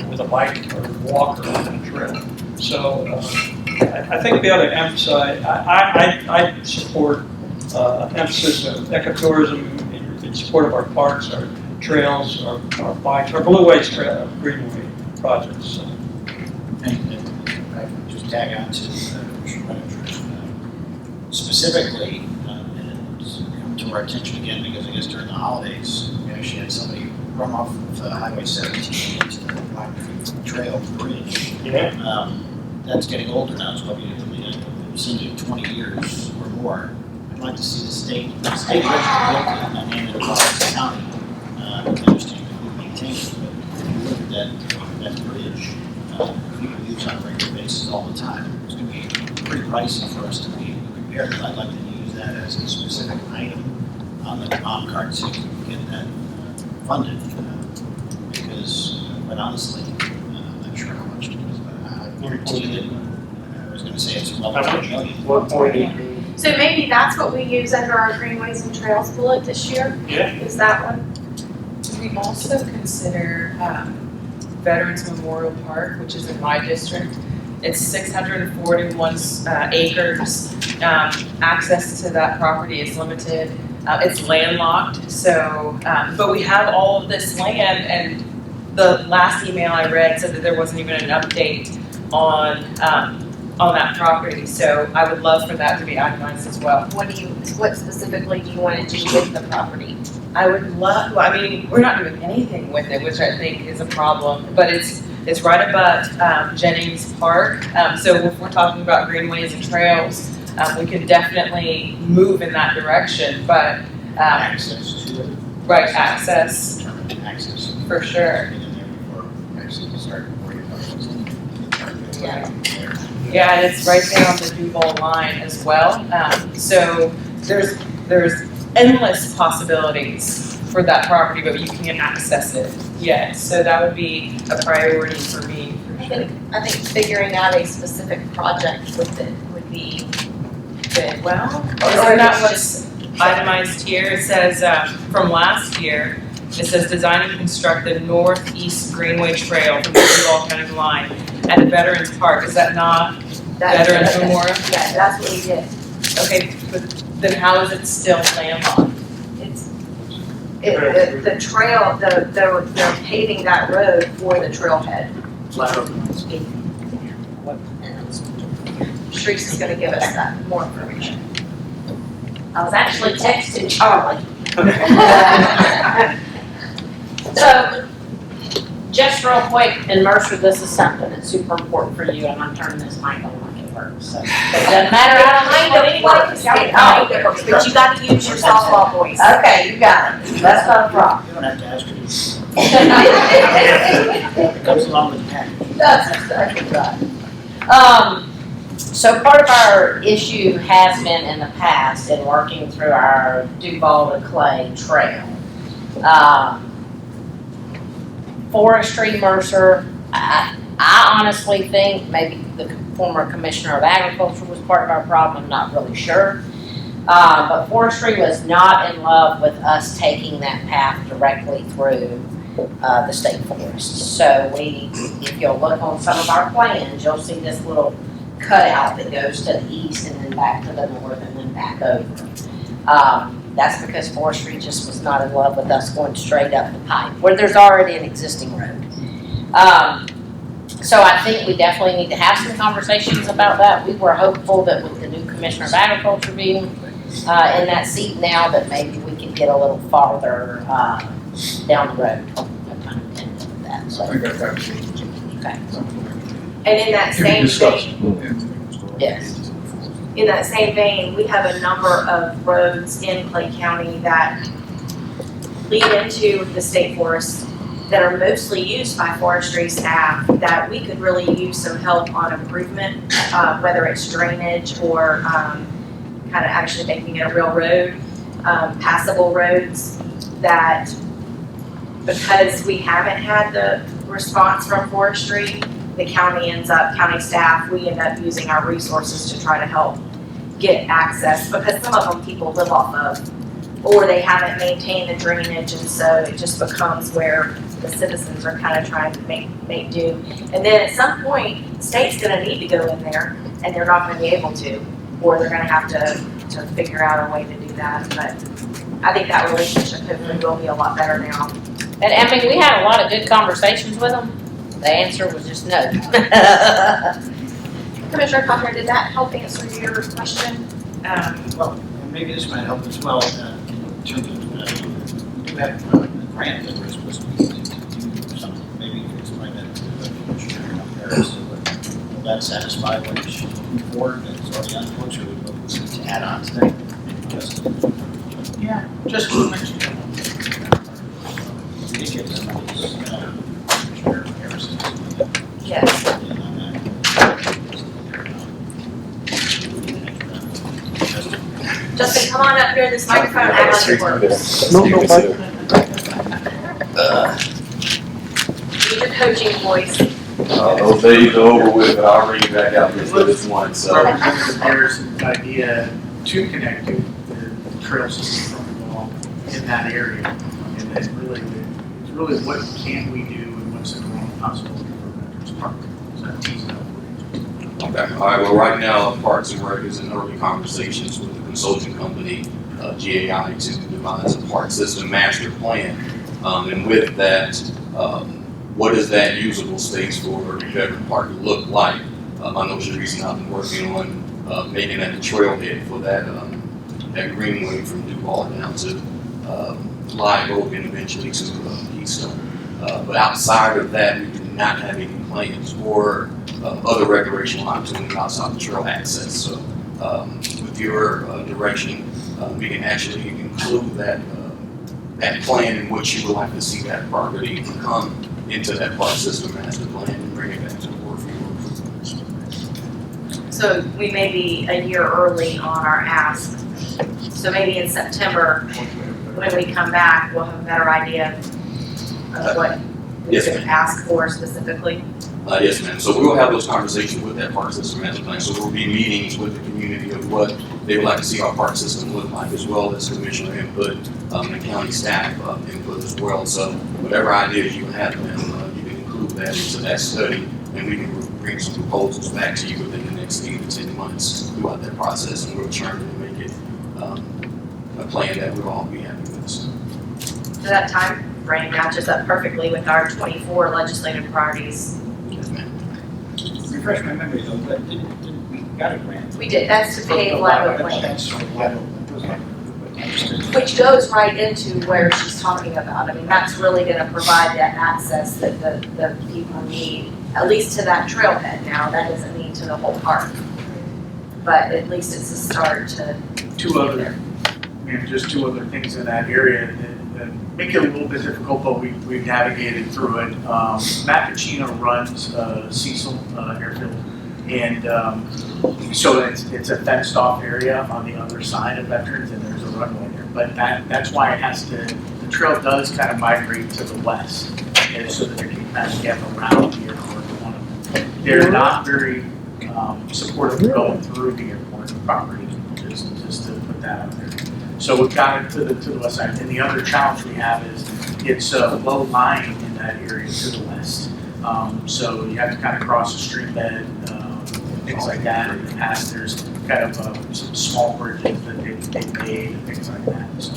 with a bike or a walker on that trail. So I think we ought to emphasize, I support emphasis of ecotourism in support of our parks, our trails, our bikes, our Blue Ways Trail, Greenway projects. So. and I just tag on to specifically, and it's come to our attention again because I guess during the holidays, we actually had somebody run off of Highway 17 into the Black Trail Bridge. Yeah. That's getting older now, it's probably in the vicinity of 20 years or more. I'd like to see the state originally built it and named it Robertson County. I understand who maintains it, but if you look at that bridge, people use on a regular basis all the time. It's going to be pretty pricey for us to be prepared, but I'd like to use that as a specific item on the common card so we can get that funded. Because, quite honestly, I'm not sure how much it is, but I guarantee that I was going to say it's well over $1 million. 1.8. So maybe that's what we use under our Greenways and Trails bullet this year? Yeah. Is that one? We also consider Veterans Memorial Park, which is in my district. It's 641 acres. Access to that property is limited. It's landlocked, so, but we have all of this land, and the last email I read said that there wasn't even an update on that property, so I would love for that to be itemized as well. What specifically do you want to do with the property? I would love, well, I mean, we're not doing anything with it, which I think is a problem, but it's right abut Jennings Park. So if we're talking about greenways and trails, we can definitely move in that direction, but Access to it. right, access, Determine access. for sure. Get in there before actually start worrying about what's in Yeah. there. Yeah, and it's right there on the Duval line as well. So there's endless possibilities for that property, but you can't access it yet. So that would be a priority for me, for sure. I think figuring out a specific project with it would be good. Well, Or isn't that it's what's itemized here? It says, from last year, it says design and construct the northeast Greenway Trail from the Duval County line at Veterans Park. Is that not Veterans Memorial? Yeah, that's what we did. Okay, but then how is it still landlocked? The trail, they're paving that road for the trailhead. Sharice is gonna give us that more information. I was actually texting Charlie. So, just real quick, and Mercer, this is something that's super important for you, and I'm turning this mic on like it works, so. But it doesn't matter, I don't know what It kind of works, but you gotta use your softball voice. Okay, you got it, that's not a problem. You don't have to ask me. It comes along with the package. That's exactly right. So part of our issue has been in the past in working through our Duval to Clay trail. Forestry, Mercer, I honestly think maybe the former Commissioner of Agriculture was part of our problem, I'm not really sure. But forestry was not in love with us taking that path directly through the state forest. So if you'll look on some of our plans, you'll see this little cutout that goes to the east and then back to the north and then back over. That's because forestry just was not in love with us going straight up the pipe where there's already an existing road. So I think we definitely need to have some conversations about that. We were hopeful that with the new Commissioner of Agriculture being in that seat now, that maybe we could get a little farther down the road. No pun intended with that. So, I think that's absolutely okay. something And in that that can same be discussed. vein, Yes. in that same vein, we have a number of roads in Clay County that lead into the state forest that are mostly used by forestry staff that we could really use some help on improvement, whether it's drainage or kind of actually making it a real road, passable roads that, because we haven't had the response from forestry, the county staff, we end up using our resources to try to help get access, because some of them people live off of, or they haven't maintained the drainage, and so it just becomes where the citizens are kind of trying to make do. And then at some point, the state's gonna need to go in there, and they're not gonna be able to, or they're gonna have to figure out a way to do that. But I think that relationship hopefully will be a lot better now. And I mean, we had a lot of good conversations with them. The answer was just no. Commissioner Cochran, did that help answer your question? Well, and maybe this might help as well, in terms of, we do have a grant that we're supposed to be using to do something. Maybe you can explain that to the Commissioner in comparison. Will that satisfy what she's looking for that's already on the books, or would we need to add on to that? Yeah, just to mention. We did get some of these, Commissioner Harrison. Yes. Justin, come on up here, this microphone, act like it works. No, Use your coaching voice. Those days are over with, but I'll bring you back out here for this one, so. Representative Harrison's idea to connect to the trail system from the wall in that area. And then really, it's really what can we do and what's the going possibility for Veterans Park. So that teases out for you. Okay, all right, well, right now, Parks and Rec is in early conversations with the consulting company, GAI, to devise a park system master plan. And with that, what does that usable space for Veteran Park look like? I know Sharice and I've been working on making that the trailhead for that greenway from Duval down to Live Oak and eventually to Keystone. But outside of that, we do not have any plans for other recreational opportunities outside the trail access. So with your direction, we can actually include that plan in which you would like to see that property come into that park system master plan and bring it back to the board for your approval. So we may be a year early on our ask. So maybe in September, when we come back, we'll have a better idea of what we Yes, could ma'am. ask for specifically. Yes, ma'am. So we will have those conversations with that park system master plan. So there will be meetings with the community of what they would like to see our park system look like, as well as commissioner input and county staff input as well. So whatever ideas you have, ma'am, you can include that into that study, and we can bring some proposals back to you within the next 8 to 10 months throughout that process, and we'll try to make it a plan that we'll all be happy with. So that time frame matches up perfectly with our 24 legislative priorities. yes, ma'am. Refresh my memory though, but didn't we got a grant? We did, that's to pave Live Oak Lane, That's Live Oak. Understood. which goes right into where she's talking about. I mean, that's really gonna provide that access that the people need, at least to that trailhead now. That doesn't mean to the whole park. But at least it's a start to Two other things in that area that make it a little bit difficult, but we've navigated through it. Matt Pacino runs Cecil Airfield, and so it's a fenced off area on the other side of Veterans, and there's a runway there. But that's why it has to, the trail does kind of migrate to the west, and so that it can kind of get around the airport. They're not very supportive of going through the airport property, just to put that out there. So we've got it to the west side. And the other challenge we have is it's low lying in that area to the west. So you have to kind of cross a stream bed, things like that. In the past, there's kind of some small bridges that they've made and things like that. So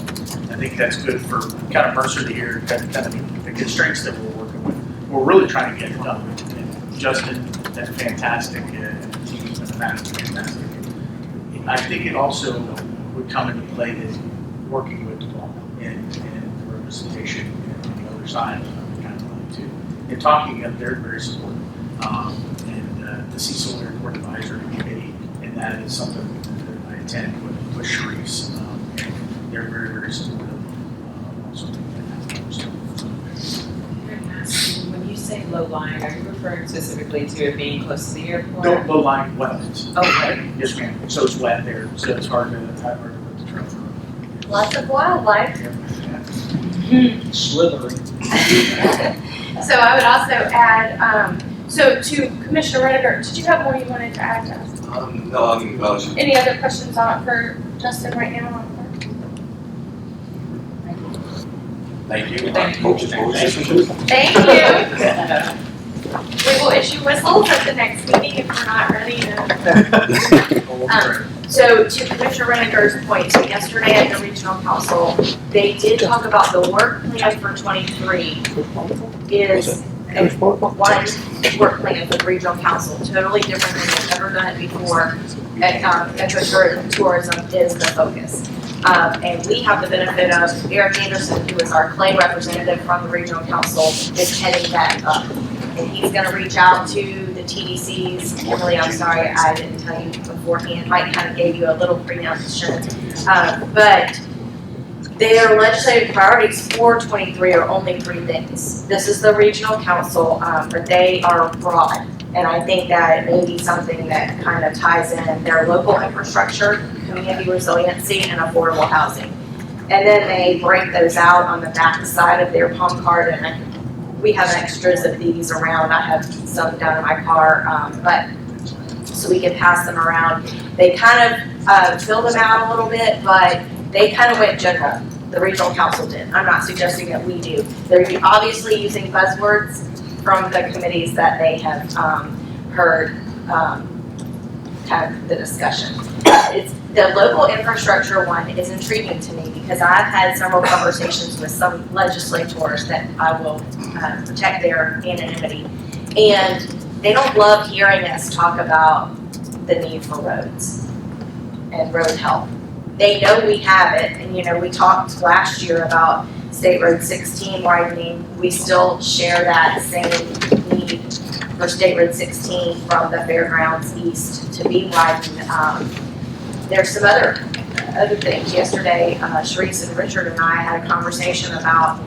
I think that's good for kind of Mercer to hear kind of the constraints that we're working with. We're really trying to get it done. And Justin, that's fantastic, and the team's been fantastic. I think it also would come into play that working with development and representation and the other side of the kind of line too. And talking, they're very supportive. And the Cecil Airport Advisory Committee, and that is something that I attend with Sharice. They're very, very supportive. Also, When you say low lying, are you referring specifically to it being close to the airport? no low lying wetlands. Oh, right. Yes, ma'am. So it's wet there, so it's hard to put the trail through. Lots of wildlife. Slithering. So I would also add, so to Commissioner Rediger, did you have more you wanted to add to us? No, I mean, Any other questions on for Justin right now? thank you. Thank you. Thank you. We will issue whistles at the next meeting if we're not ready to. So to Commissioner Rediger's point, so yesterday at the regional council, they did talk about the work plan for 23 is a one work plan for the regional council, totally different than they've ever done it before. Tourism is the focus. And we have the benefit of Eric Anderson, who is our clay representative from the regional council, is heading that up. And he's gonna reach out to the TDCs. Kimberly, I'm sorry, I didn't tell you beforehand. Mike kind of gave you a little preemption. But their legislative priorities for 23 are only 3 things. This is the regional council, but they are broad. And I think that it may be something that kind of ties in their local infrastructure, community resiliency, and affordable housing. And then they break those out on the back side of their palm card, and we have extras of these around. I have some down in my car, but so we can pass them around. They kind of fill them out a little bit, but they kind of went general. The regional council did. I'm not suggesting that we do. They're obviously using buzzwords from the committees that they have heard kind of the discussion. The local infrastructure one is intriguing to me because I've had several conversations with some legislators that I will protect their anonymity, and they don't love hearing us talk about the need for roads and road health. They know we have it, and we talked last year about State Road 16 widening. We still share that same need for State Road 16 from the fairgrounds east to be widened. There's some other things. Yesterday, Sharice and Richard and I had a conversation about,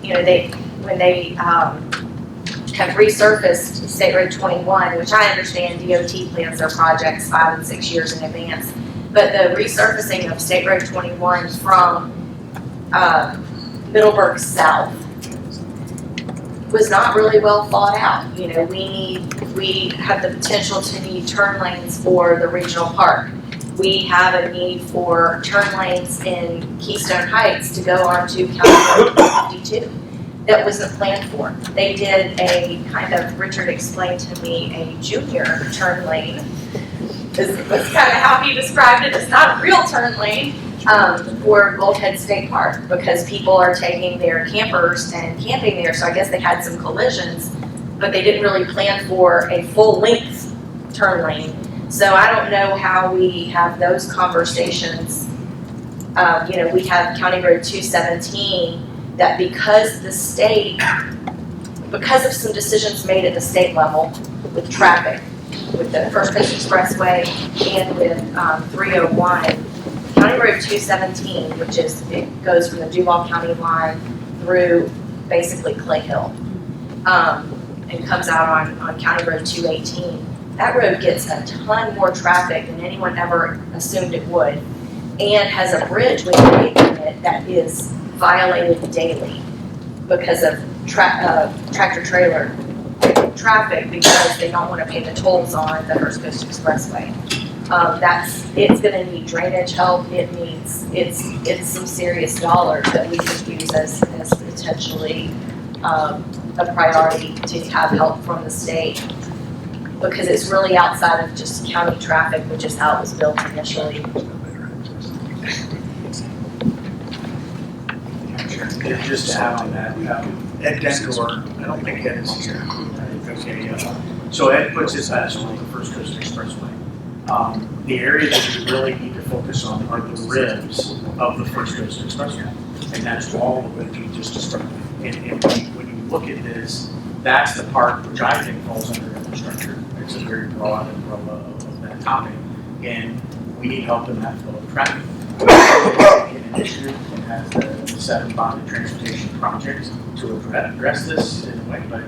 when they have resurfaced State Road 21, which I understand DOT plans their projects 5 and 6 years in advance. But the resurfacing of State Road 21 from Middleburg South was not really well thought out. We have the potential to need turn lanes for the regional park. We have a need for turn lanes in Keystone Heights to go onto County Road 52 that wasn't planned for. They did a kind of, Richard explained to me, a junior turn lane. This was kind of how he described it. It's not a real turn lane for Goldhead State Park because people are taking their campers and camping there. So I guess they had some collisions, but they didn't really plan for a full length turn lane. So I don't know how we have those conversations. We have County Road 217 that because of some decisions made at the state level with traffic, with the First Coast Expressway and with 301, County County Road 217, which is, it goes from the Duval County line through basically Clay Hill, and comes out on County Road 218. That road gets a ton more traffic than anyone ever assumed it would, and has a bridge with a gate in it that is violated daily because of tractor trailer traffic, because they don't want to pay the tolls on the First Coast Expressway. It's gonna need drainage help, it's some serious dollars that we could use as potentially a priority to have help from the state. Because it's really outside of just county traffic, which is how it was built initially. Just to add on that, Ed Dentor, I don't think Ed is here. Okay, so Ed puts his hat on the First Coast Expressway. The area that you really need to focus on are the ribs of the First Coast Expressway. And that's all of what you just described. And when you look at this, that's the part which I think falls under infrastructure. It's a very broad umbrella of that topic. And we need help in that flow of traffic. An initiative that has the 7 bonded transportation projects to address this in a way, but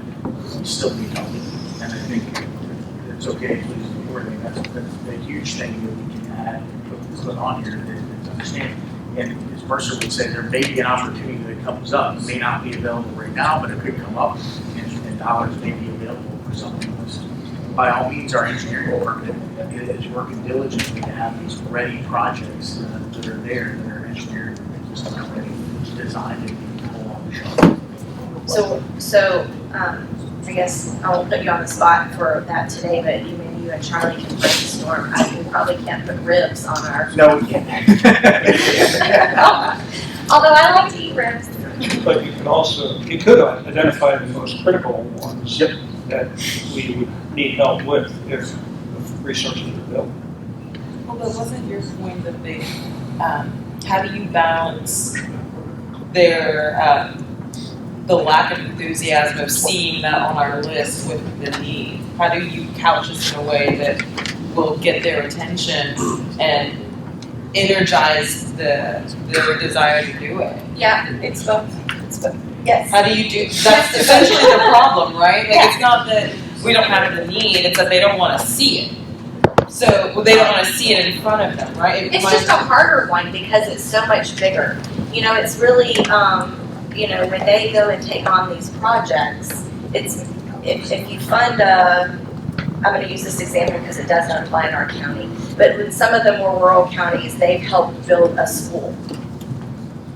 we still need help. And I think it's okay to use the wording. That's a huge thing that we can add, put on here to understand. And as Mercer would say, there may be an opportunity that comes up. It may not be available right now, but it could come up, and dollars may be available for something else. By all means, our engineering department is working diligently to have these ready projects that are there, that are engineered, just already designed and pull on the shelf. So I guess I won't put you on the spot for that today, but maybe you and Charlie can brainstorm. We probably can't put ribs on our. No, we can't. Although I like to eat ribs. But you could identify the most critical ones that we would need help with if resources are built. Well, but wasn't your point that they, how do you balance their, the lack of enthusiasm of seeing that on our list with the need? How do you couch this in a way that will get their attention and energize their desire to do it? Yeah, it's both. Yes. How do you do, that's essentially the problem, right? Like, it's not that we don't have the need, it's that they don't want to see it. So, well, they don't want to see it in front of them, right? It's just a harder one because it's so much bigger. You know, it's really, you know, when they go and take on these projects, it's, if you fund I'm going to use this example because it does not apply in our county, but with some of the more rural counties, they've helped build a school.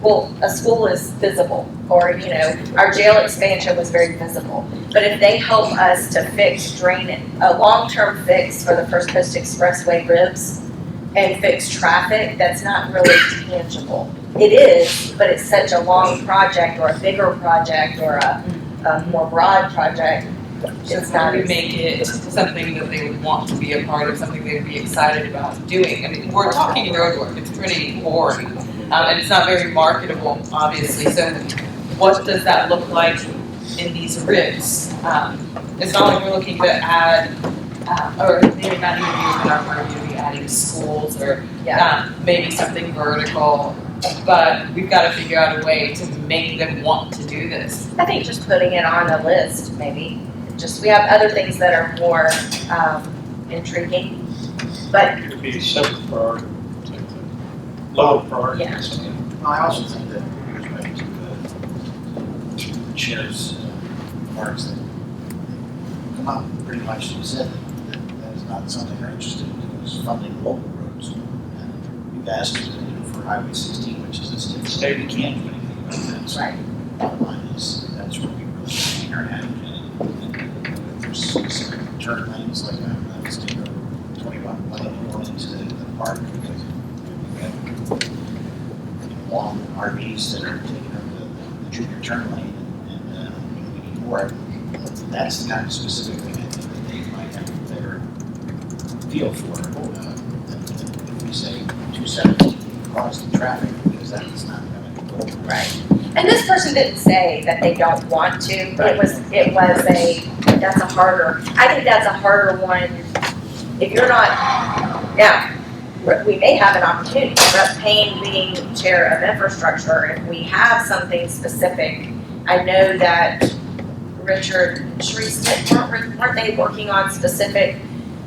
Well, a school is visible, or, you know, our jail expansion was very visible. But if they help us to fix a long-term fix for the First Coast Expressway ribs and fix traffic, that's not really tangible. It is, but it's such a long project or a bigger project or a more broad project. It's not to make it something that they would want to be a part of, something they would be excited about doing. I mean, we're talking road work, it's pretty boring, and it's not very marketable, obviously. So what does that look like in these ribs? It's not like we're looking to add, or maybe not even using our word, maybe adding schools or maybe something vertical. But we've got to figure out a way to make them want to do this. I think just putting it on a list, maybe. We have other things that are more intriguing, but. It could be a separate priority, low priority. Yeah. I also think that with respect to the chair's remarks that come out pretty much said that is not something they're interested in, is funding local roads. And we've asked for Highway 16, which is a state, we can't do anything about that. So bottom line is that's where we really hang our hat. There's specific turn lanes like that, that's to go 21 lane going into the park because we have long RVs that are taking up the junior turn lane and we need more. That's the kind of specific thing I think that they might have a better feel for than if we say 217 across the traffic because that's not going to go right. And this person didn't say that they don't want to. Right. That's a harder. I think that's a harder one. If you're not, we may have an opportunity, Rep. Payne being chair of infrastructure, if we have something specific. I know that Richard and Sharice, weren't they working on specific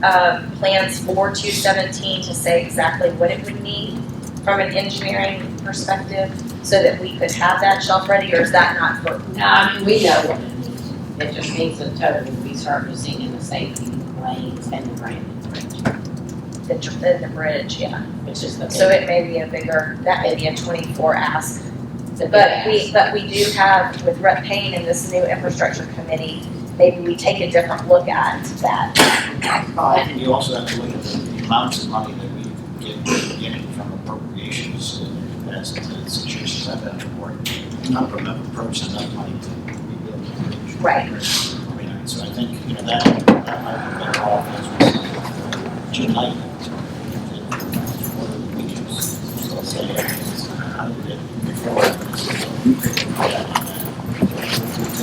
plans for 217 to say exactly what it would need from an engineering perspective so that we could have that shelf ready, or is that not for? No, I mean, we know what it needs. It just needs a total resurfacing in the safety lanes and the branded bridge, The bridge, yeah. which is the. So it may be a bigger, that may be a 24 ask. the big But we do have, with Rep. Payne and this new infrastructure committee, maybe we take a different look at that. I think you also have to look at the amounts of money that we've getting from appropriations in the past situations I've been on board. None of them have approached enough money to rebuild the bridge. Right. I mean, so I think, you know, that might be better off as we tonight. What do we use? So I'll say, how do we get before? You pick up that on that.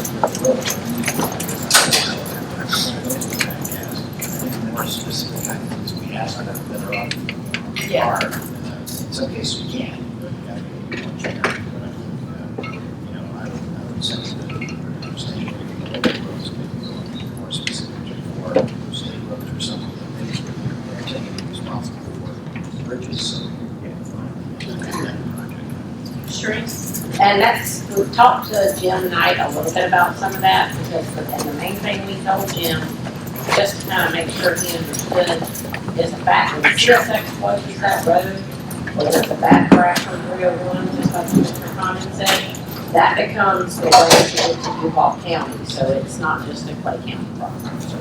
More specific items we ask are better off. Yeah. In some cases we can, but we gotta be more generic, but I think, you know, I would say that state roads could be more specific for state roads or something that they're taking responsible for bridges, so. Sharice. And that's, we've talked to Jim Knight a little bit about some of that, because and the main thing we told Jim, just to kind of make sure he understood, is the fact when CSX closes that road, or there's a back crash on 301, just like Mr. Common said, that becomes the way to get to Duval County, so it's not just a Clay County problem. So,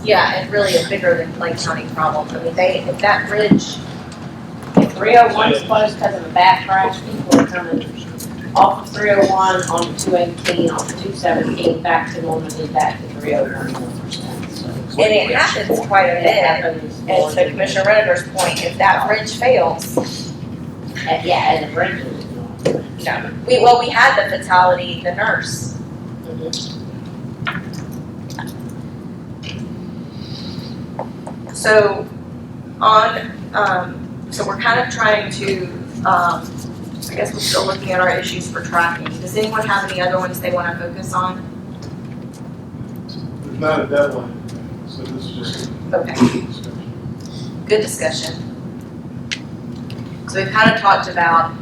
Yeah, and really a bigger than Clay County problem. I mean, if that bridge, if 301 is closed because of a back crash, people are coming off of 301 onto 218, onto 217, back to Normandy, back to 301 100%. So, and it happens quite a it bit. happens And more to than- Commissioner Rediger's point, if that bridge fails, Yeah, and the bridges. you know, we had the fatality, the nurse. So so we're kind of trying to, I guess we're still looking at our issues for tracking. Does anyone have any other ones they want to focus on? There's not a deadline, so this is just Okay. a discussion. Good discussion. So we've kind of talked about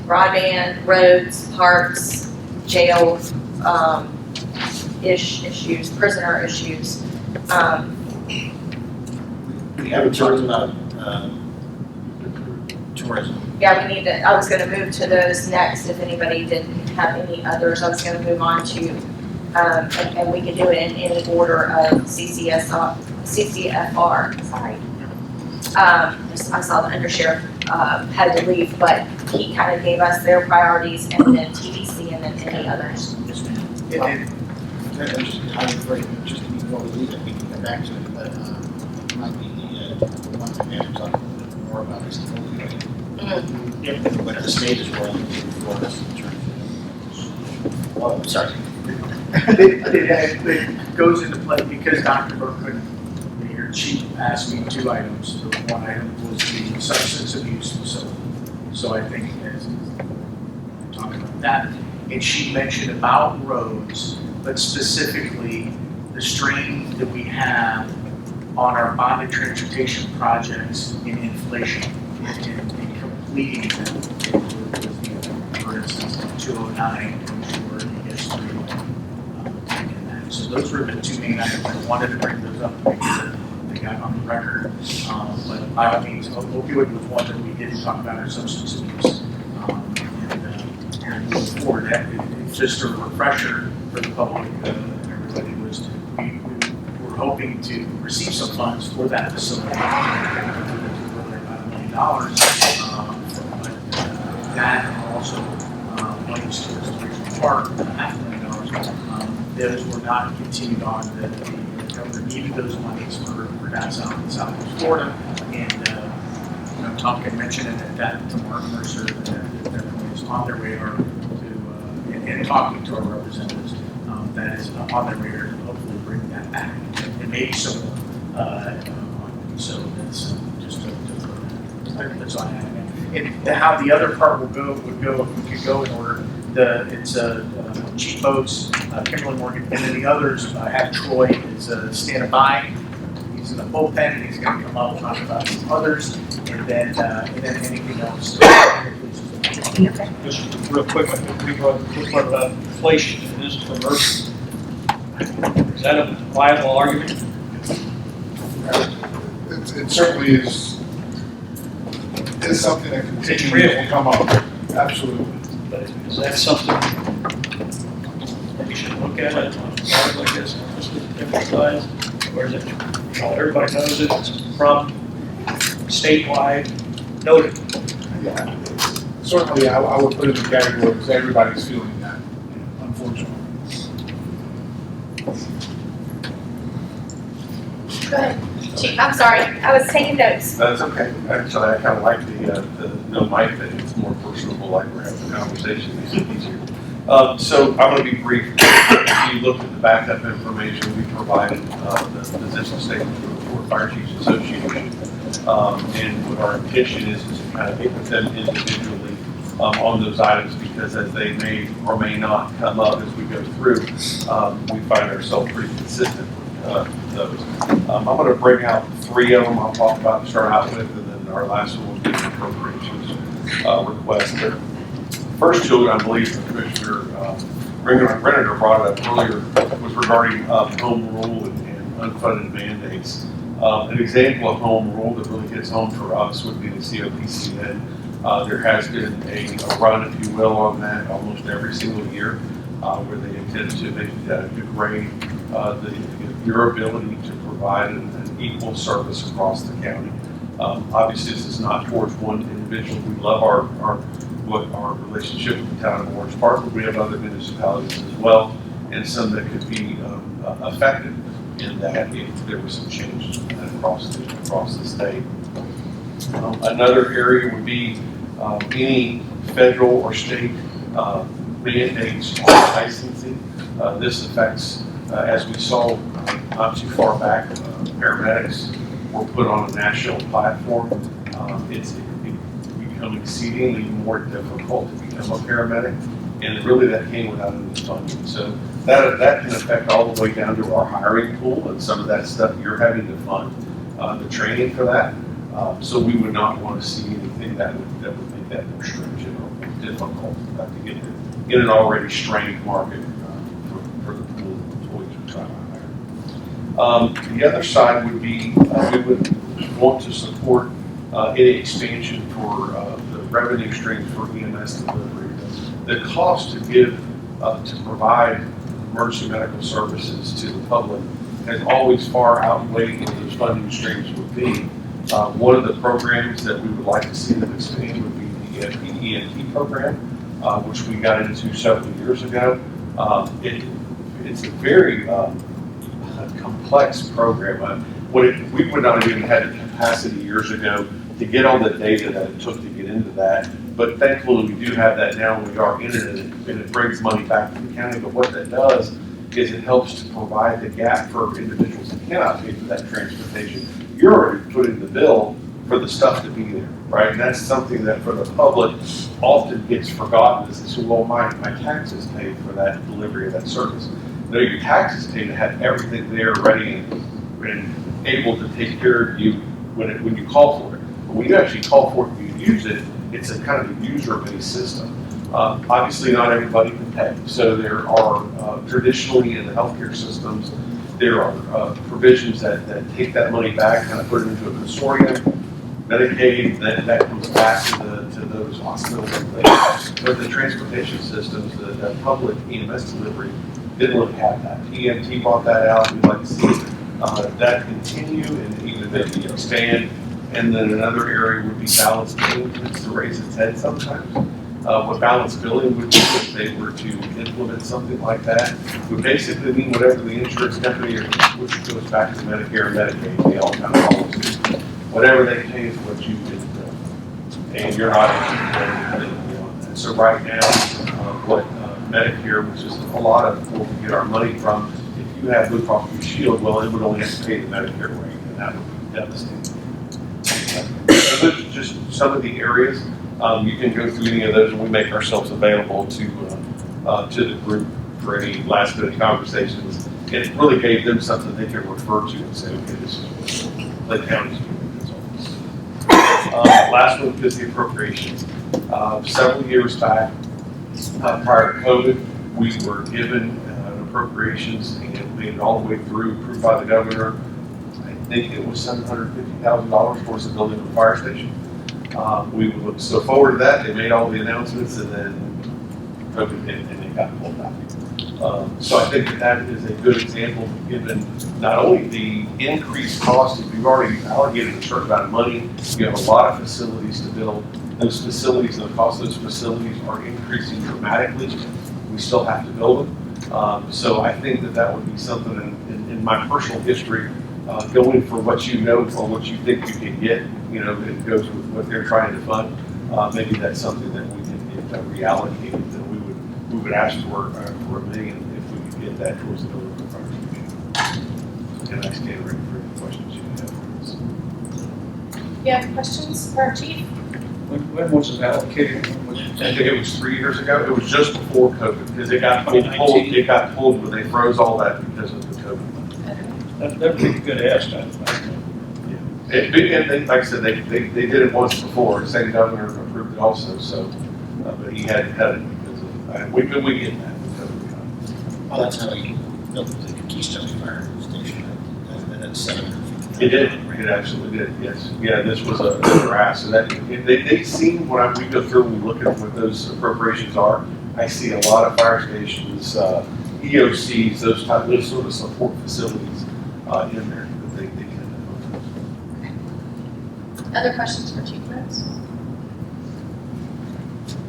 broadband, roads, parks, jail, issues, prisoner issues. We haven't talked about, tourism. Yeah, we need to, I was gonna move to those next, if anybody didn't have any others, I was gonna move on to, and we could do it in any order of CCFR, sorry. I saw the undersheriff, had to leave, but he kind of gave us their priorities, and then TDC, and then any others. Yes, ma'am. Just before we leave it, we can come back to it, but it might be the one thing we have to talk a little bit more about is the opioid. What the state is willing to do for us in terms of, oh, I'm sorry. It goes into play because Dr. Burke couldn't, your chief asked me two items. The one item was the substance abuse facility. So I think as talking about that, and she mentioned about roads, but specifically the strain that we have on our bonded transportation projects in inflation, in completing them. For instance, 209, or I guess 301. So those were the two main items. I wanted to bring those up to make sure they got on the record. But by all means, opioid was one that we didn't talk about, our substance abuse. And moving forward, it's just a refresher for the public and everybody was we were hoping to receive some funds for that facility. About $1 million. But that and also monies towards the regional park, $500,000. Those were not continued on. The governor needed those monies for down south and southwest Florida. And Tom can mention it that to Mark Mercer that is on their radar to and talking to our representatives that is on their radar to hopefully bring that back and maybe some so that's just to throw that. That's all I have. And how the other part would go if we could go in order. It's Chief Boats, Kimberly Morgan, and then the others have Troy is standing by. He's in the bullpen, and he's going to come up and talk about some others, and then anything else. Just real quick, I think we brought the part about inflation, it is commercial. Is that a viable argument? It certainly is something that continues to come up. Absolutely. But is that something that we should look at on a part like this, just with different size? Or is it, everybody knows it, it's a problem statewide, noted? Yeah. Certainly, I would put it in the category because everybody's feeling that, unfortunately. Go ahead, Chief, I'm sorry, I was taking notes. That's okay. Actually, I kind of like the no mic thing. It's more personable, like we're having a conversation. Makes it easier. So I'm going to be brief. If you look at the backup information we provided, the position statement for the Florida Fire Chiefs Association, and what our intention is to kind of meet with them individually on those items, because as they may or may not come up as we go through, we find ourselves pretty consistent with those. I'm going to bring out 3 of them I'll talk about to start out with, and then our last one will be the appropriations request. There. First two, I believe Commissioner Renner brought it up earlier, was regarding home rule and unfunded mandates. An example of home rule that really hits home for us would be the COPCN. There has been a run, if you will, on that almost every single year, where they intend to degrade your ability to provide an equal service across the county. Obviously, this is not towards one individual. We love our relationship with the town of Orange Park, but we have other municipalities as well, and some that could be affected in that if there was some changes across the state. Another area would be any federal or state mandates on licensing. This affects, as we saw not too far back, paramedics were put on a national platform. It's become exceedingly more difficult to become a paramedic, and really that came without any funding. So that can affect all the way down to our hiring pool, and some of that stuff you're having to fund the training for that. So we would not want to see anything that would make that more stringent or more difficult to get in an already strained market for the pool of employees we're trying to hire. The other side would be we would want to support any expansion for the revenue streams for EMS delivery. The cost to provide emergency medical services to the public has always far outweighed what those funding streams would be. One of the programs that we would like to see them expand would be the ENT program, which we got into several years ago. It's a very complex program. We would not have even had the capacity years ago to get all the data that it took to get into that. But thankfully, we do have that now, and we are in it, and it brings money back to the county. But what that does is it helps to provide the gap for individuals that cannot pay for that transportation. You're already putting the bill for the stuff to be there, right? And that's something that for the public often gets forgotten, is they say, well, my taxes paid for that delivery of that service. No, your taxes paid to have everything there ready and able to take care of you when you call for it. But when you actually call for it and you use it, it's a kind of a user-based system. Obviously, not everybody can pay. So there are, traditionally in the healthcare systems, there are provisions that take that money back, kind of put it into a consortium, Medicaid, then that comes back to those hospitals and things. But the transportation systems, the public EMS delivery, didn't really have that. EMT bought that out. We'd like to see that continue and even maybe expand. And then another area would be balance billing, which to raise its head sometimes. What balance billing would do if they were to implement something like that would basically mean whatever the insurance company, which goes back to Medicare and Medicaid, they all kind of follow suit. Whatever they pay is what you get, and you're not anything on that. So right now, what Medicare, which is a lot of where we get our money from, if you have Blue Cross Blue Shield, well, it would only have to pay the Medicare rate, and that would be devastating. just some of the areas. You can go through any of those, and we make ourselves available to the group for any last minute conversations. And it really gave them something they could refer to and say, okay, this is what Lake County's doing. That's all. Last one is the appropriations. Several years back, prior to COVID, we were given appropriations and made it all the way through, approved by the governor. I think it was $750,000 towards the building of the fire station. We looked so forward to that. They made all the announcements, and then COVID hit, and they got pulled back. So I think that is a good example, given not only the increased cost, if you've already allocated a certain amount of money, you have a lot of facilities to build. Those facilities and the cost of those facilities are increasing dramatically. We still have to build them. So I think that would be something in my personal history, going for what you know or what you think you can get, that goes with what they're trying to fund. Maybe that's something that we can get reallocated, that we would ask for $1 million if we could get that towards the building of the fire station. And I stand ready for any questions you have for us. You have questions for our chief? When was it allocated? When was I it? think it was 3 years ago. It was just before COVID, because it got pulled. 2019. It got pulled when they froze all that because of the COVID. That'd be a good ask, I think. And like I said, they did it once before. The same governor approved it also. So, but he hadn't had it because of. We get that. Well, that's how you built the Keystone Fire Station, right? And that's 750. It did. It absolutely did. Yes. Yeah. This was a grass. So that they seem when we go through and we look at what those appropriations are. I see a lot of fire stations, EOCs, those sort of support facilities in there that they can. Other questions for Chief Prince?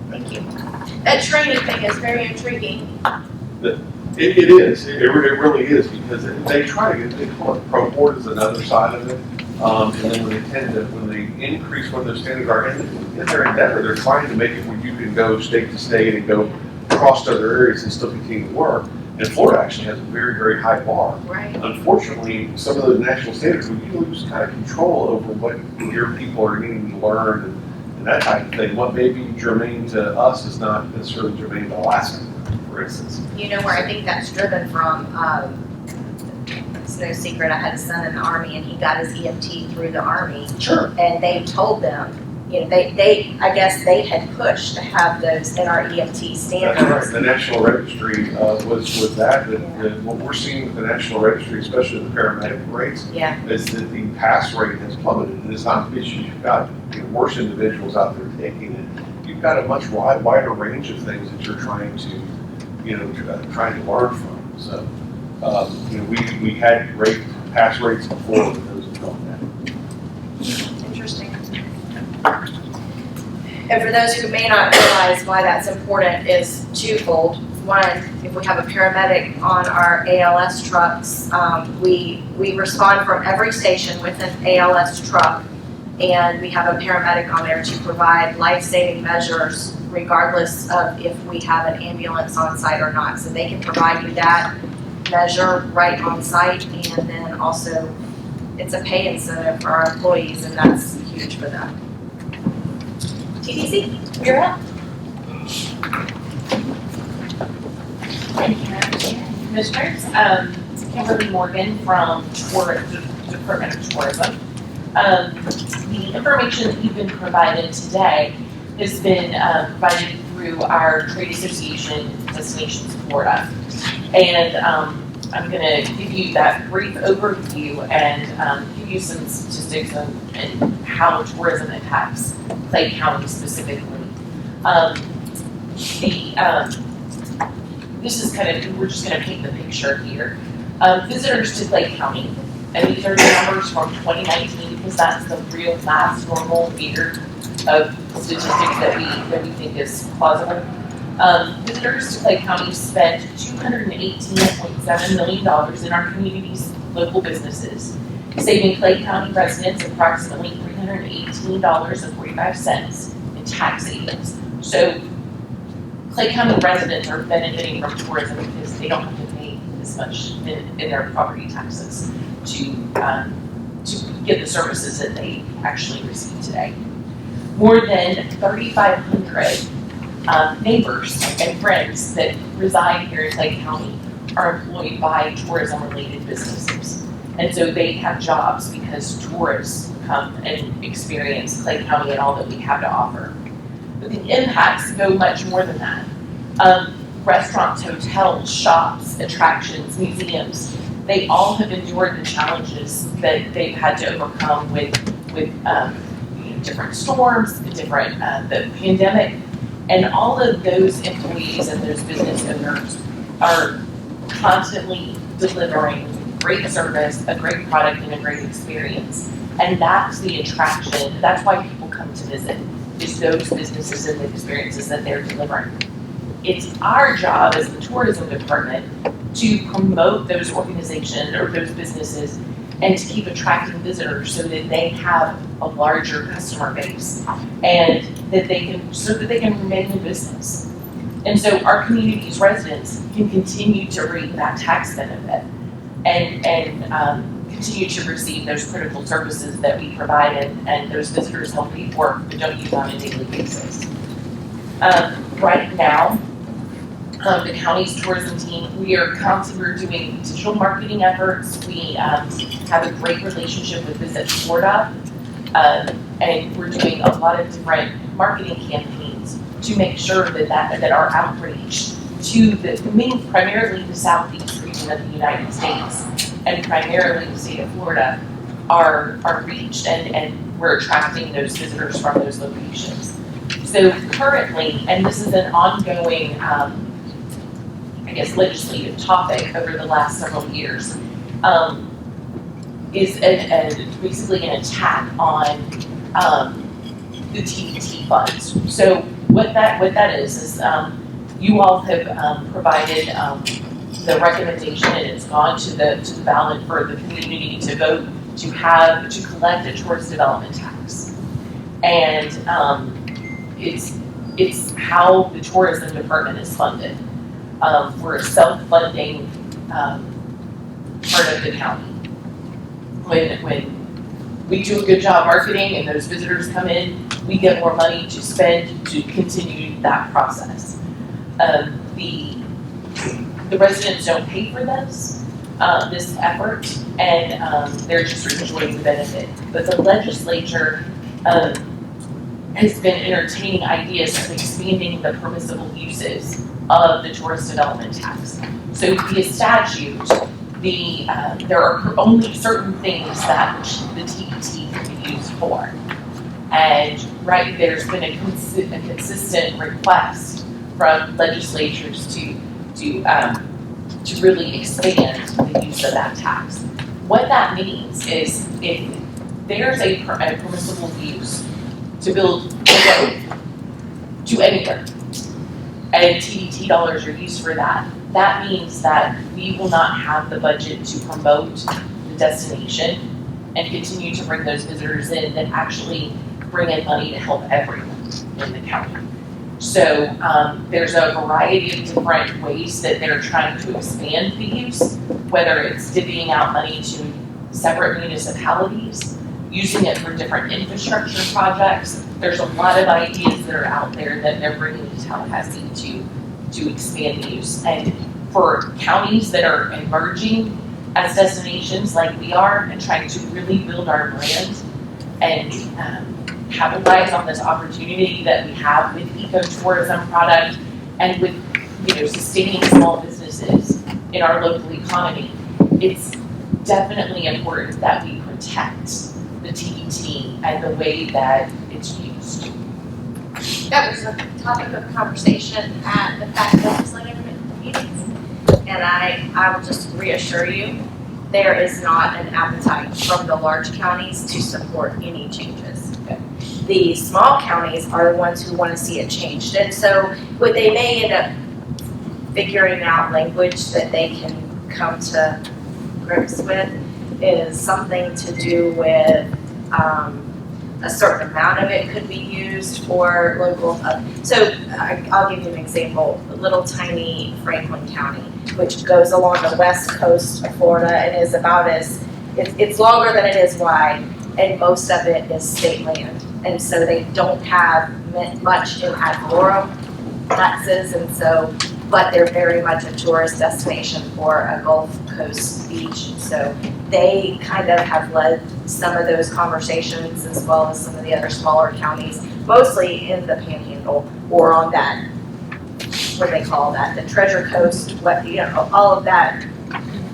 Thank you. That training thing is very intriguing. It is. It really is, because they try to get, they call it pro board is another side of it. And then when they increase what their standards are, and in their endeavor, they're trying to make it where you can go state to state and go across to other areas and still continue to work. And Florida actually has a very, very high bar. Right. Unfortunately, some of those national standards, we lose kind of control over what your people are needing to learn and that type of thing. What may be germane to us is not necessarily germane to Alaska, for instance. You know where I think that's driven from? It's no secret. I had a son in the Army, and he got his EMT through the Army. Sure. And they told them, I guess they had pushed to have those in our EMT standards. That's right. The National Registry was that. And what we're seeing with the National Registry, especially the paramedic rates, Yeah. is that the pass rate has plummeted. And it's not because you've got worse individuals out there taking it. You've got a much wider range of things that you're trying to, trying to learn from. So, we had great pass rates before, but those have gone down. Interesting. And for those who may not realize why that's important is twofold. One, if we have a paramedic on our ALS trucks, we respond from every station with an ALS truck, and we have a paramedic on there to provide life-saving measures regardless of if we have an ambulance on site or not. So they can provide you that measure right on site, and then also it's a pay incentive for our employees, and that's huge for them. TDC, you're up. Thank you, Madam Chair. Commissioners, Kimberly Morgan from the Department of Tourism. The information that you've been provided today has been provided through our trade association, Destinations Florida. And I'm going to give you that brief overview and give you some statistics and how tourism impacts Clay County specifically. This is we're just going to paint the picture here. Visitors to Clay County, and these are the numbers from 2019 because that's the real last normal year of statistics that we think is plausible. Visitors to Clay County spent $218.7 million in our community's local businesses, saving Clay County residents approximately $318.45 in tax savings. So Clay County residents are benefiting from tourism because they don't have to pay as much in their property taxes to get the services that they actually receive today. More than 3,500 neighbors and friends that reside here in Clay County are employed by tourism-related businesses. And so they have jobs because tourists come and experience Clay County and all that we have to offer. But the impacts go much more than that. Restaurants, hotels, shops, attractions, museums, they all have endured the challenges that they've had to overcome with different storms, different the pandemic, and all of those employees and those business owners are constantly delivering great service, a great product, and a great experience. And that's the attraction. That's why people come to visit, is those businesses and the experiences that they're delivering. It's our job as the tourism department to promote those organizations or those businesses and to keep attracting visitors so that they have a larger customer base and that they can remain in business. And so our community's residents can continue to reap that tax benefit and continue to receive those critical services that we provide and those visitors help pay for but don't use on a daily basis. Right now, the county's tourism team, we're doing digital marketing efforts. We have a great relationship with Visit Florida, and we're doing a lot of different marketing campaigns to make sure that our outreach to primarily the southeast region of the United States and primarily the state of Florida are reached and we're attracting those visitors from those locations. So currently, and this is an ongoing legislative topic over the last several years, is basically an attack on the TDT funds. So what that is you all have provided the recommendation, and it's gone to the ballot for the community to vote to collect a tourist development tax, and it's how the tourism department is funded. We're a self-funding part of the county. When we do a good job marketing and those visitors come in, we get more money to spend to continue that process. The residents don't pay for this effort, and they're just enjoying the benefit. But the legislature has been entertaining ideas of expanding the permissible uses of the tourist development tax. So via statute, there are only certain things that the TDT can be used for. And there's been a consistent request from legislatures to really expand the use of that tax. What that means is if there's a permissible use to build a road to anywhere, and TDT dollars are used for that, that means that we will not have the budget to promote the destination and continue to bring those visitors in that actually bring in money to help everyone in the county. So there's a variety of different ways that they're trying to expand the use, whether it's divvying out money to separate municipalities, using it for different infrastructure projects. There's a lot of ideas that are out there that they're bringing to Tallahassee to expand the use. And for counties that are emerging as destinations like we are and trying to really build our brand and capitalize on this opportunity that we have with ecotourism product and with sustaining small businesses in our local economy, it's definitely important that we protect the TDT and the way that it's used. That was a topic of conversation at the FACT legislative meetings, and I will just reassure you, there is not an appetite from the large counties to support any changes. The small counties are the ones who want to see it changed, and so what they may end up figuring out language that they can come to grips with is something to do with a certain amount of it could be used for local. So I'll give you an example. Little tiny Franklin County, which goes along the west coast of Florida and is about it's longer than it is wide, and most of it is state land. And so they don't have much in ad valorem taxes, and so, but they're very much a tourist destination for a Gulf Coast beach. So they kind of have led some of those conversations as well as some of the other smaller counties, mostly in the Panhandle or on that, what they call that, the Treasure Coast, what, you know, all of that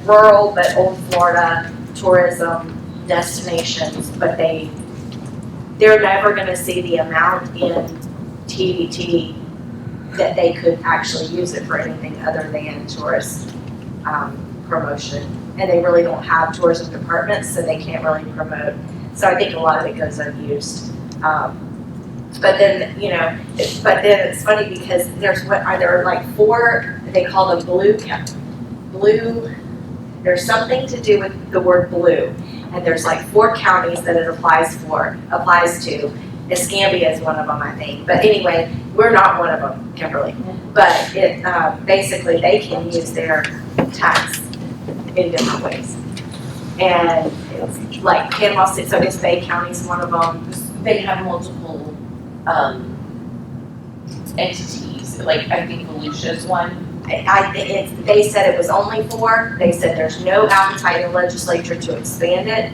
rural but old Florida tourism destinations, but they're never gonna see the amount in TDT that they could actually use it for anything other than tourist promotion. And they really don't have tourism departments, so they can't really promote. So I think a lot of it goes unused. But then, you know, but then it's funny because there are like 4, they call them blue, there's something to do with the word blue. And there's like 4 counties that it applies to. Escambia is one of them, I think. But anyway, we're not one of them, Kimberly. But it, basically they can use their tax in different ways. And it's like Panama City, so I guess Bay County's one of them. They have multiple, entities, like I think Volusia's one. They said it was only 4. They said there's no appetite in the legislature to expand it.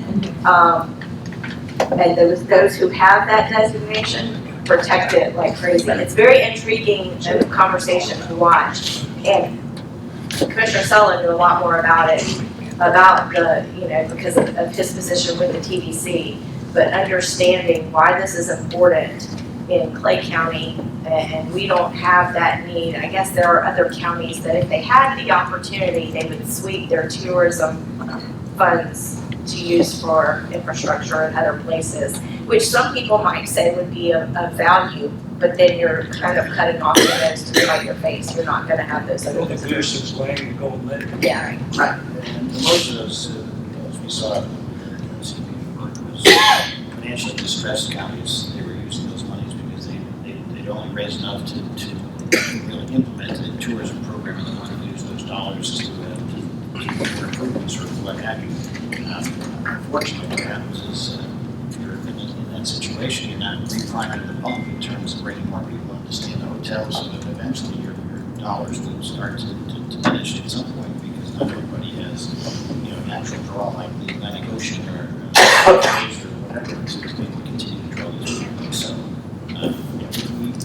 And those who have that designation protect it like crazy. It's very intriguing conversation to watch. And Commissioner Sullivan knew a lot more about it, about the, you know, because of his position with the TDC, but understanding why this is important in Clay County, and we don't have that need. I guess there are other counties that if they had the opportunity, they would sweep their tourism funds to use for infrastructure in other places, which some people might say would be of value, but then you're kind of cutting off your nose to spite your face. You're not gonna have those other Well, the visitors. goose is laying the golden egg. Yeah, right. And most of those, as we saw, was financially distressed counties, they were using those monies because they'd only raised enough to really implement a tourism program, and they wanted to use those dollars to for improvements or what have you. Unfortunately, what happens is if you're in that situation, you're not repriming the pump in terms of bringing more people in to stay in the hotel, so that eventually your dollars will start to diminish at some point because not everybody has, you know, natural draw like the Atlantic Ocean or whatever to continue to draw these people. So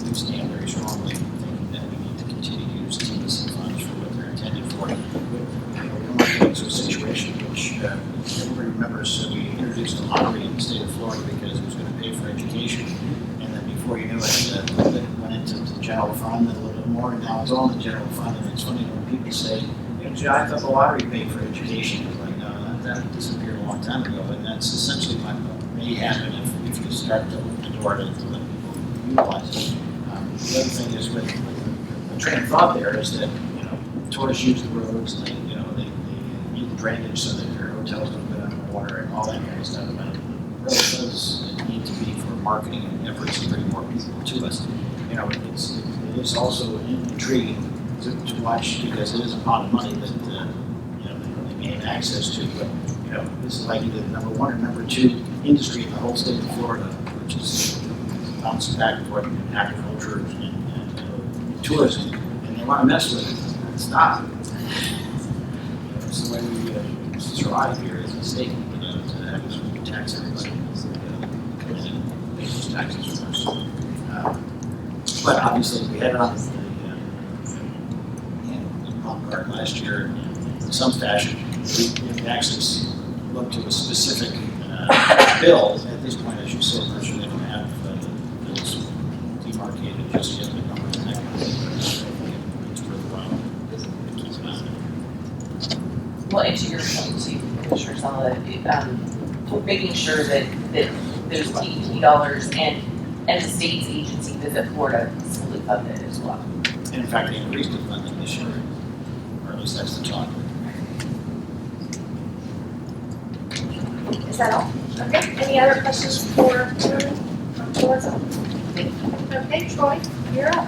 we stand very strongly thinking that we need to continue to use TDC funds for what they're intended for. We're not getting to a situation which everybody remembers we introduced a lottery in the state of Florida because it was going to pay for education, and then before you knew it, it went into the general fund and a little bit more, and now it's all in the general fund. And it's funny when people say, you know, gee, I thought the lottery paid for education. It's like, no, that disappeared a long time ago, and that's essentially what may happen if you start to open the door to let people utilize it. The other thing is with the train of thought there is that, you know, tourists use the roads and they need the drainage so that their hotels don't go underwater and all that kind of stuff. But it really does need to be for marketing and efforts to bring more people to us. You know, it is also intriguing to watch because it is a pot of money that you know they gain access to. But you know, this is like either the number 1 or number 2 industry in the whole state of Florida, which is bouncing back and forth in agriculture and tourism, and they want to mess with it and stop. It's the way we survive here as a state, you know, to have tax everybody, and pay those taxes first. But obviously, we had it on the pump card last year in some fashion. We actually looked to a specific bill at this point, as you said, version they don't have bills demarcated just yet. The numbers and that kind of thing. It's worthwhile. Keep an eye on it. Well, and to your point too, Commissioner Sala, making sure that those TDT dollars and the state's agency Visit Florida is fully funded as well. And in fact, they increased the funding this year, or at least that's the talk. Is that all? Okay, any other questions for tourism? Okay, Troy, you're up.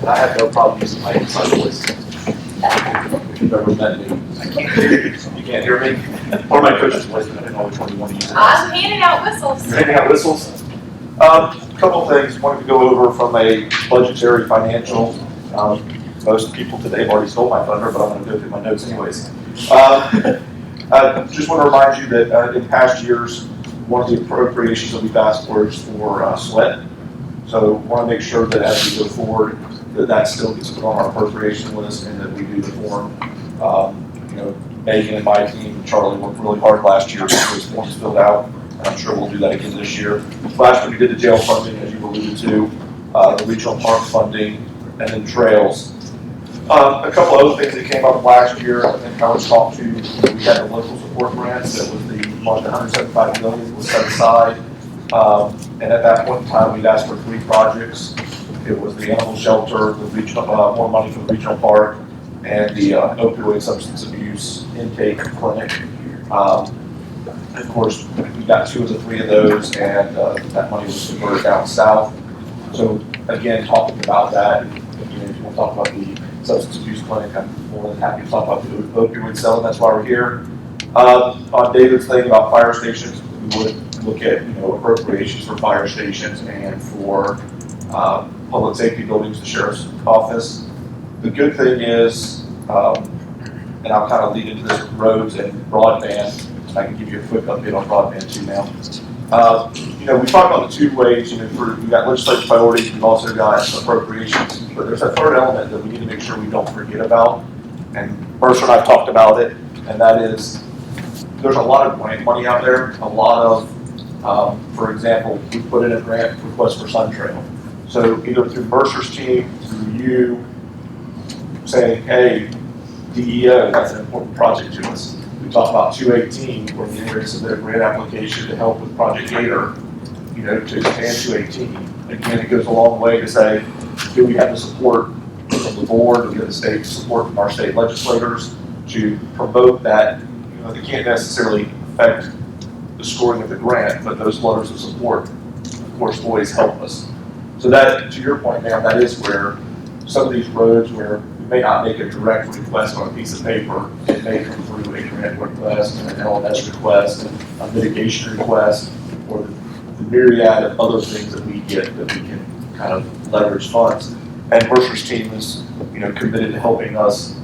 I have no problem with my list. you've ever met me. You can't hear me? One of my coaches was, I didn't know which one you want to use. I'm handing out whistles. You're handing out whistles? Couple of things, wanted to go over from a budgetary financial. Most people today have already stole my thunder, but I'm going to go through my notes anyways. I just want to remind you that in past years, one of the appropriations that we've asked for is for SWET. So want to make sure that as we go forward, that still gets put on our appropriation list and that we do the form. Megan and my team and Charlie worked really hard last year to get those forms filled out, and I'm sure we'll do that again this year. Last year we did the jail funding, as you alluded to, the regional park funding, and then trails. A couple other things that came up last year, I think I was talked to, we had the local support grants, that was the $175 million was set aside. And at that point in time, we'd asked for 3 projects. It was the animal shelter, the regional, more money for the regional park, and the opioid substance abuse intake clinic. Of course, we got 2 of the 3 of those, and that money was converted down south. So again, talking about that, if you want to talk about the substance abuse clinic, I'm more than happy to talk about the opioid cell, that's why we're here. On David's thing about fire stations, we would look at appropriations for fire stations and for public safety buildings, the sheriff's office. The good thing is, and I'll kind of lead into this, roads and broadband. I can give you a quick update on broadband too now. We talk about the 2 ways, we've got legislative priorities, we've also got appropriations, but there's a third element that we need to make sure we don't forget about. And Mercer and I have talked about it, and that is, there's a lot of grant money out there, a lot of, for example, we put in a grant request for Sun Trail. So either through Mercer's team, through you, saying, hey, DEO, that's an important project to us. We talked about 218, where we were to submit a grant application to help with Project Gator, to expand 218. Again, it goes a long way to say, do we have the support from the board, do we have the state support from our state legislators to promote that? They can't necessarily affect the scoring of the grant, but those letters of support, of course, always help us. So that, to your point, ma'am, that is where some of these roads where we may not make a direct request on a piece of paper, it may come through a grant request, and an LMS request, and a mitigation request, or the myriad of other things that we get that we can kind of leverage funds. And Mercer's team is, committed to helping us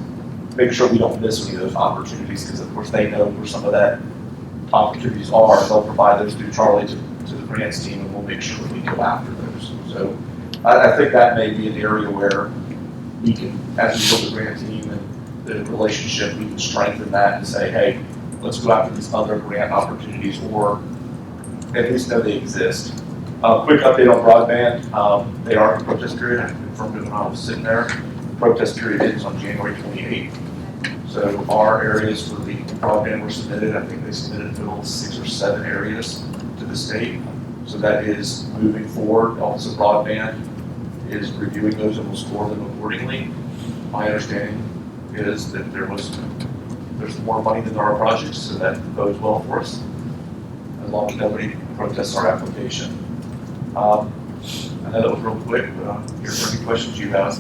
make sure we don't miss any of those opportunities, because of course they know where some of that opportunities are. They'll provide those through Charlie to the grants team, and we'll make sure that we go after those. So I think that may be an area where we can, as we build the grant team and the relationship, we can strengthen that and say, hey, let's go after these other grant opportunities, or at least know they exist. Quick update on broadband. They are in protest period. I confirmed it when I was sitting there. The protest period ends on January 28th. So our areas for the broadband were submitted. I think they submitted a total of 6 or 7 areas to the state. So that is moving forward. Also, broadband is reviewing those and will score them accordingly. My understanding is that there's more money than there are projects, so that bodes well for us, as long as nobody protests our application. I know that was real quick, but here's any questions you have.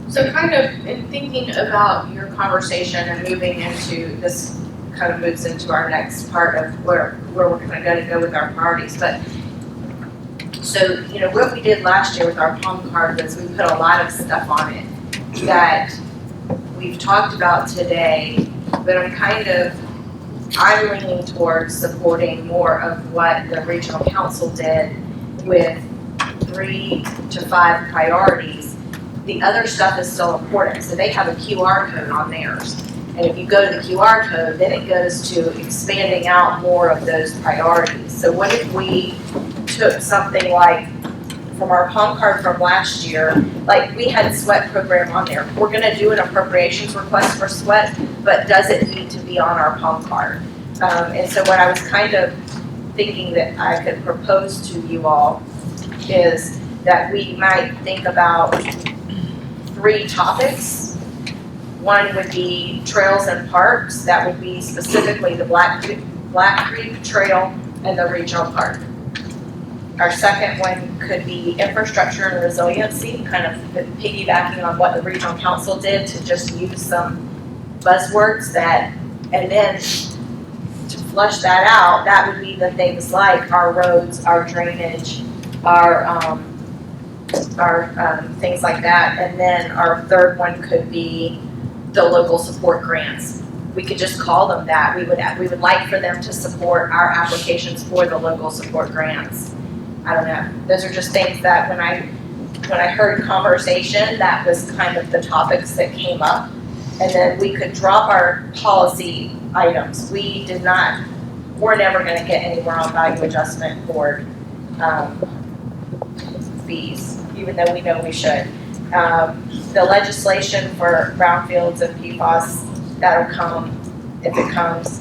So kind of in thinking about your conversation and moving into this, kind of moves into our next part of where we're kind of going to go with our priorities. But so, what we did last year with our palm card was we put a lot of stuff on it that we've talked about today, but I'm leaning towards supporting more of what the regional council did with 3 to 5 priorities. The other stuff is still important. So they have a QR code on theirs. And if you go to the QR code, then it goes to expanding out more of those priorities. So what if we took something like from our palm card from last year, like we had a SWET program on there. We're gonna do an appropriations request for SWET, but does it need to be on our palm card? And so what I was kind of thinking that I could propose to you all is that we might think about 3 topics. One would be trails and parks. That would be specifically the Black Creek Trail and the regional park. Our second one could be infrastructure and resiliency, kind of piggybacking on what the regional council did to just use some buzzwords that, and then to flush that out, that would be the things like our roads, our drainage, our things like that. And then our third one could be the local support grants. We could just call them that. We would like for them to support our applications for the local support grants. I don't know. Those are just things that when I heard conversation, that was kind of the topics that came up. And then we could drop our policy items. We're never gonna get anywhere on value adjustment for fees, even though we know we should. The legislation for brownfields and PFAS, that'll come if it comes.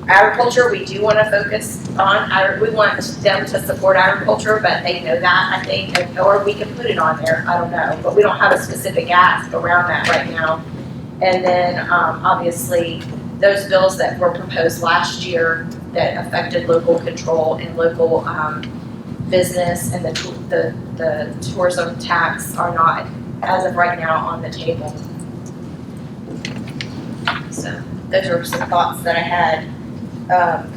Agriculture, we do want to focus on. We want them to support agriculture, but they know that, I think, or we can put it on there, I don't know. But we don't have a specific ask around that right now. And then, obviously, those bills that were proposed last year that affected local control and local business and the tourism tax are not, as of right now, on the table. So those are some thoughts that I had,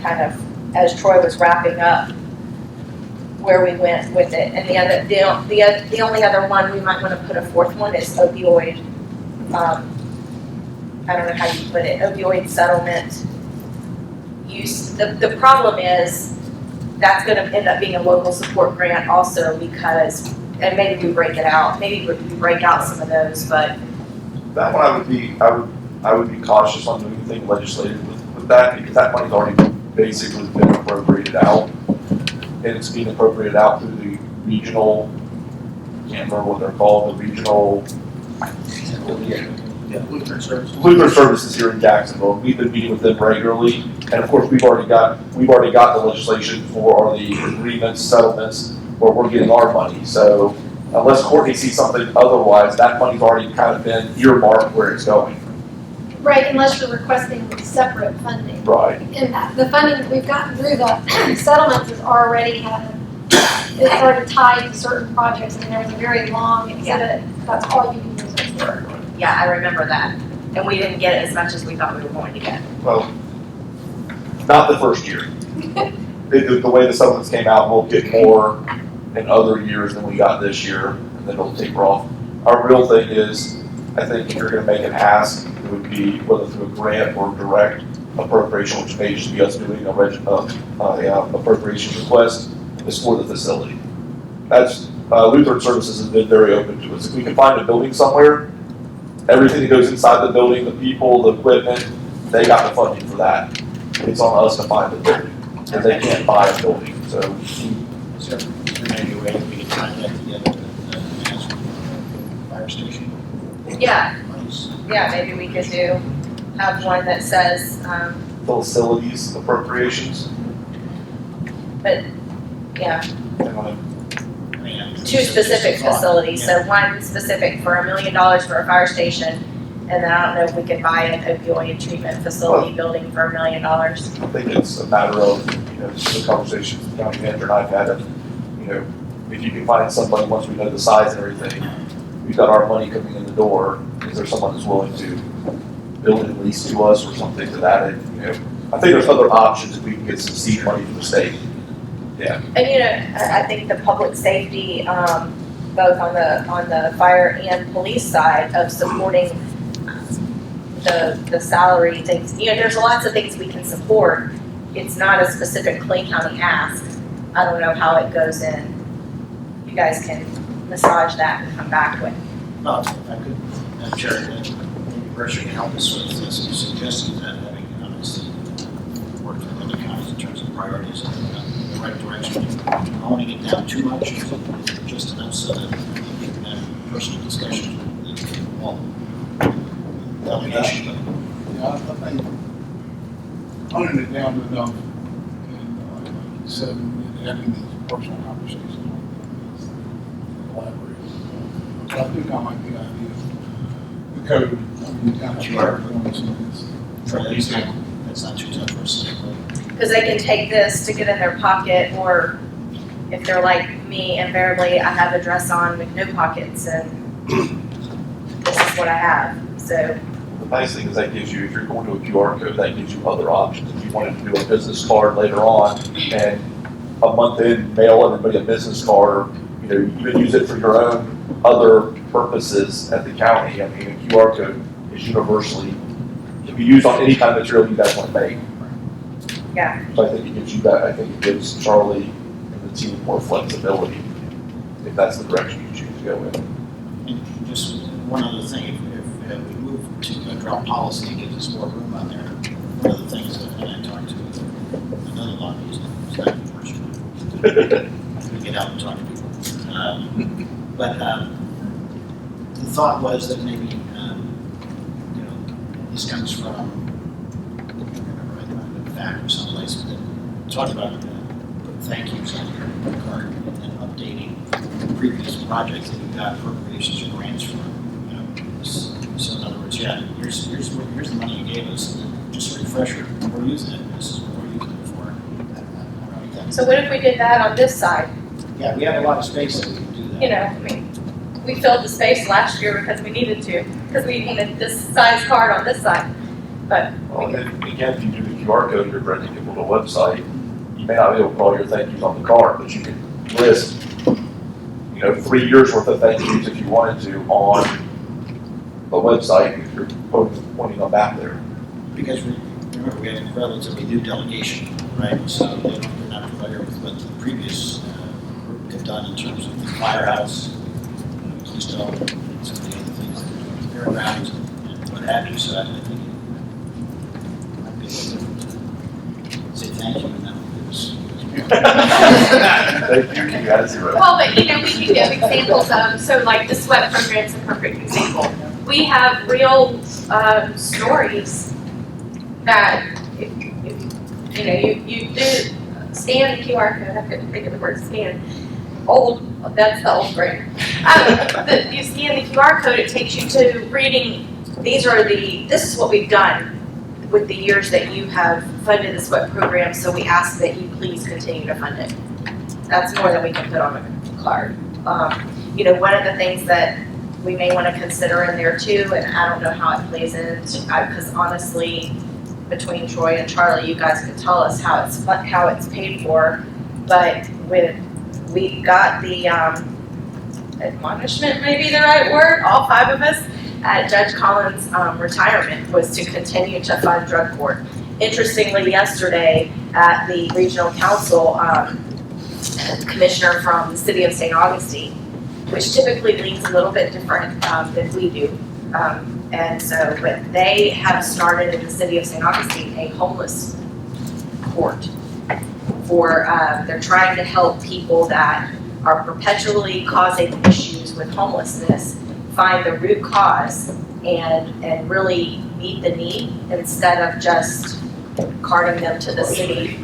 kind of as Troy was wrapping up where we went with it. And the only other one we might want to put a fourth one is opioid. I don't know how you put it. Opioid settlement use. The problem is that's going to end up being a local support grant also because, and maybe we break it out. Maybe we break out some of those, but That one I would be cautious on doing anything legislative with that because that money's already basically been appropriated out. And it's being appropriated out through the regional, can't remember what they're called, the regional Lutheran services. Lutheran services here in Jacksonville. We've been meeting with them regularly. And of course, we've already got the legislation for the agreements, settlements, where we're getting our money. So unless Courtney sees something otherwise, that money's already kind of been earmarked where it's going. Right, unless you're requesting separate funding. Right. And the funding that we've gotten through the settlements is already, it's already tied to certain projects, and there's a very long exhibit, that's all you can use it for. yeah, I remember that. And we didn't get as much as we thought we were going to get. Well, not the first year. The way the settlements came out, we'll get more in other years than we got this year, and then it'll taper off. Our real thing is, I think if you're gonna make an ask, it would be whether through a grant or direct appropriation, which may just be us doing a appropriation request, is for the facility. That's, Lutheran Services has been very open to us. If we can find a building somewhere, everything that goes inside the building, the people, the equipment, they got the funding for that. It's on us to find the building, and they can't buy a building, so. Is there maybe a way that we can tie that together with ask for the fire station? Yeah, Monies? yeah, maybe we could have one that says, Facilities appropriations. yeah, I mean, two specific facilities. So one specific for $1 million for a fire station, and then I don't know if we could buy an opioid treatment facility building for $1 million. I think it's a matter of, the conversations the county manager and I've had, if you can find somebody, once we know the size and everything, we've got our money coming in the door, is there someone who's willing to build a lease to us or something to that end, I think there's other options if we can get some seed money from the state. Yeah. And I think the public safety, both on the fire and police side of supporting the salary things, there's lots of things we can support. It's not a specific Clay County ask. I don't know how it goes in. You guys can massage that and come back with. Well, if I could, Madam Chair, maybe Berkshire can help us with some suggestions that having obviously worked with other counties in terms of priorities in the right direction. Honing it down too much, just enough so that you can have personal discussions with all delegation. Yeah, I think honing it down to enough, and like you said, having these personal conversations collaborate. So I think I like the idea of the code, kind of share That's not too tough for us. Because they can take this, stick it in their pocket, or if they're like me, invariably I have a dress on with no pockets and this is what I have, so. The nice thing is that gives you, if you're going to a QR code, that gives you other options. If you wanted to do a business card later on and a month in, mail everybody a business card, you know, you can use it for your own other purposes at the county. I mean, a QR code is universally, can be used on any kind of material you guys want to make. Yeah. So I think it gives you that, I think it gives Charlie and the team more flexibility if that's the direction you choose to go in. And just one other thing, if we move to a drop policy, it gives us more room on there. One of the things that I talked to another lobbyist, staff unfortunately, we get out and talk to people. But the thought was that maybe, you know, this comes from, I don't remember, fact or someplace that talked about putting thank yous on your card and updating previous projects that you got appropriations or grants for. You know, so in other words, yeah, here's the money you gave us. Just a refresher. We're using it. This is what we're using it for. So what if we did that on this side? Yeah, we have a lot of space that we can do that. You know, I mean, we filled the space last year because we needed to, because we needed this size card on this side, but. Well, and then again, if you do the QR code, you're directing people to a website, you may not be able to put all your thank yous on the card, but you can list, you know, 3 years worth of thank yous if you wanted to on the website, if you're pointing them back there. Because remember, we have a relatively new delegation, right? So they're not familiar with what the previous group have done in terms of the firehouse, Keystone, and some of the other things that they're doing, the fairgrounds, and what have you. So I think it might be a little different to say thank you and then it was. Thank you, you got 0. Well, but you know, we can give examples of, so like the sweat program's a perfect example. We have real stories that, if you know, you do scan the QR code, I couldn't think of the word scan. That's the old brain. You scan the QR code, it takes you to reading, this is what we've done with the years that you have funded the SWEP program, so we ask that you please continue to fund it. That's more than we can put on a card. You know, one of the things that we may want to consider in there too, and I don't know how it plays in, because honestly, between Troy and Charlie, you guys can tell us how it's paid for, but we got the admonishment, maybe the right word, all 5 of us, at Judge Collins' retirement was to continue to fund drug court. Interestingly, yesterday at the regional council, the commissioner from the city of St. Augustine, which typically leans a little bit different than we do. And so, but they have started in the city of St. Augustine a homeless court for, they're trying to help people that are perpetually causing issues with homelessness find the root cause and really meet the need instead of just carting them to the city,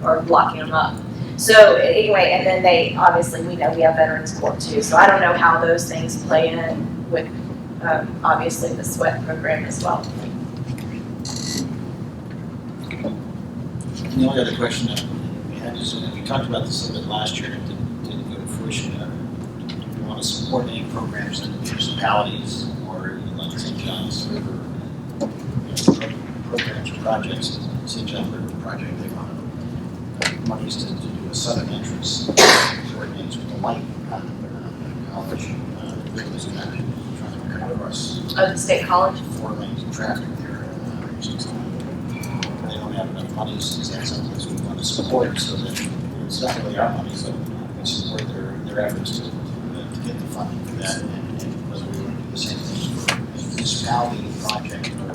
or locking them up. So anyway, and then they, obviously, we know we have Veterans Court too, so I don't know how those things play in with, obviously, the SWET program as well. And the only other question that we had is, we talked about this a little bit last year, and it didn't go to fruition. Do we want to support any programs in municipalities or even like St. John's River, programs or projects, St. John River project, they want monies to do a southern entrance, coordinates with the light on college. Rick was kind of trying to cut across Oh, the state college? 4 lanes of traffic there. They don't have enough monies, is that something that we want to support so that it's not really our money, so we support their efforts to get the funding for that, and whether we want to do the same thing for a municipality project or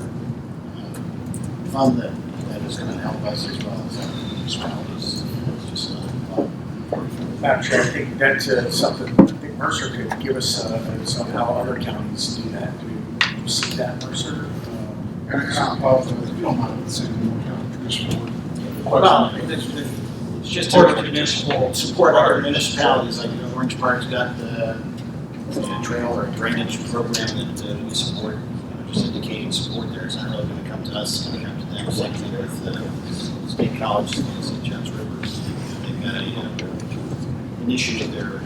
fund that is going to help us as well as other municipalities. It's just Madam Chair, I think that's something, I think Mercer could give us some how other counties do that. Do you see that, Mercer? And I apologize, if you don't mind saying more traditional. well, it's just to support other municipalities, like, you know, Orange Park's got the trail or drainage program that we support, just indicating support there. It's not really going to come to us, it's going to come to them. Same thing with State College, St. John's River. an issue that they're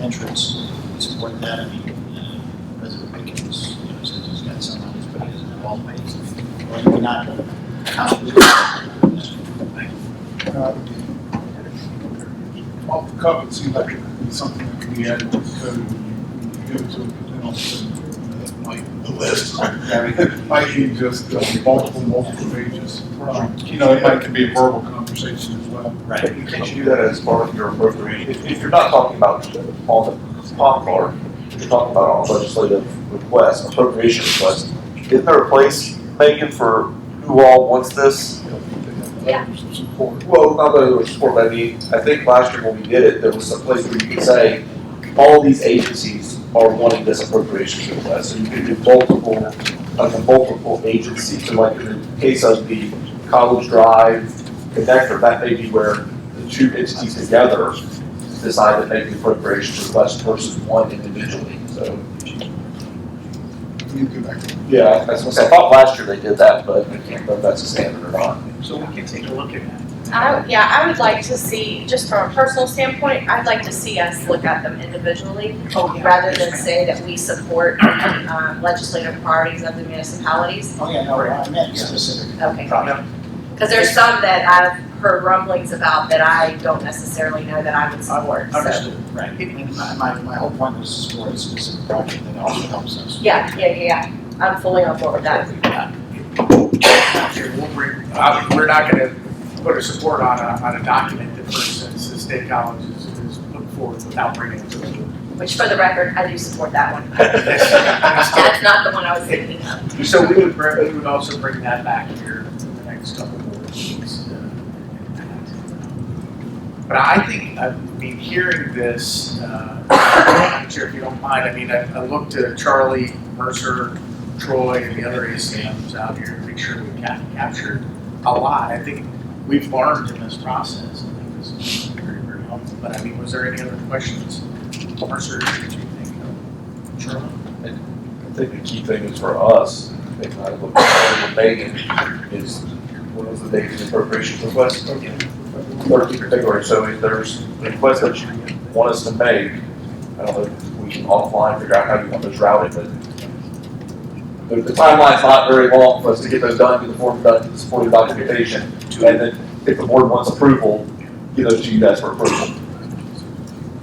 entrance, we support that. I mean, President Pickens, says he's got some on his, but he doesn't have all the ways. Or maybe not. Off the cuff, it seems like it could be something that could be added to the code when you give it to it, and also, that might, the list, it might be just multiple pages. It might could be a verbal conversation as well. Right. Can't you do that as part of your appropriation? If you're not talking about on the top card, if you're talking about on legislative request, appropriation request, isn't there a place, Megan, for who all wants this? Yeah. Well, not that it was support, but I mean, I think last year when we did it, there was some place where you could say, all these agencies are wanting this appropriation request, so you could do multiple agencies, so like in the case of the College Drive connector, that may be where the two entities together decide to make the appropriation request versus one individually, so. Yeah, that's what I thought last year they did that, but I can't know if that's a standard or not. So we can take a look at that. I would like to see, just from a personal standpoint, I'd like to see us look at them individually, rather than say that we support legislative priorities of the municipalities. Oh, yeah, no, I meant specific. Okay. Because there's some that I've heard rumblings about that I don't necessarily know that I would support, so. Understood, right. I mean, my whole point was to support a specific project that also helps us. Yeah. I'm fully on board with that. We're not gonna put a support on a document that, for instance, the state college is putting forward without bringing it to the board. Which, for the record, I do support that one. That's not the one I was thinking of. So we would also bring that back here in the next couple of board meetings. But I think, hearing this, I'm sure if you don't mind, I looked to Charlie, Mercer, Troy, and the other ACMs out here to make sure we captured a lot. I think we've learned in this process. I think this is very, very helpful. But was there any other questions? Mercer, did you think of? Charlie? I think the key thing is for us, if I look at Megan, is what was the date of the appropriation request? 13th February. So if there's a request that you want us to make, I don't know if we can offline figure out how you want those routed, but the timeline's not very long for us to get those done, get the form done, get the supporting documentation, and then if the board wants approval, give those to you guys for approval.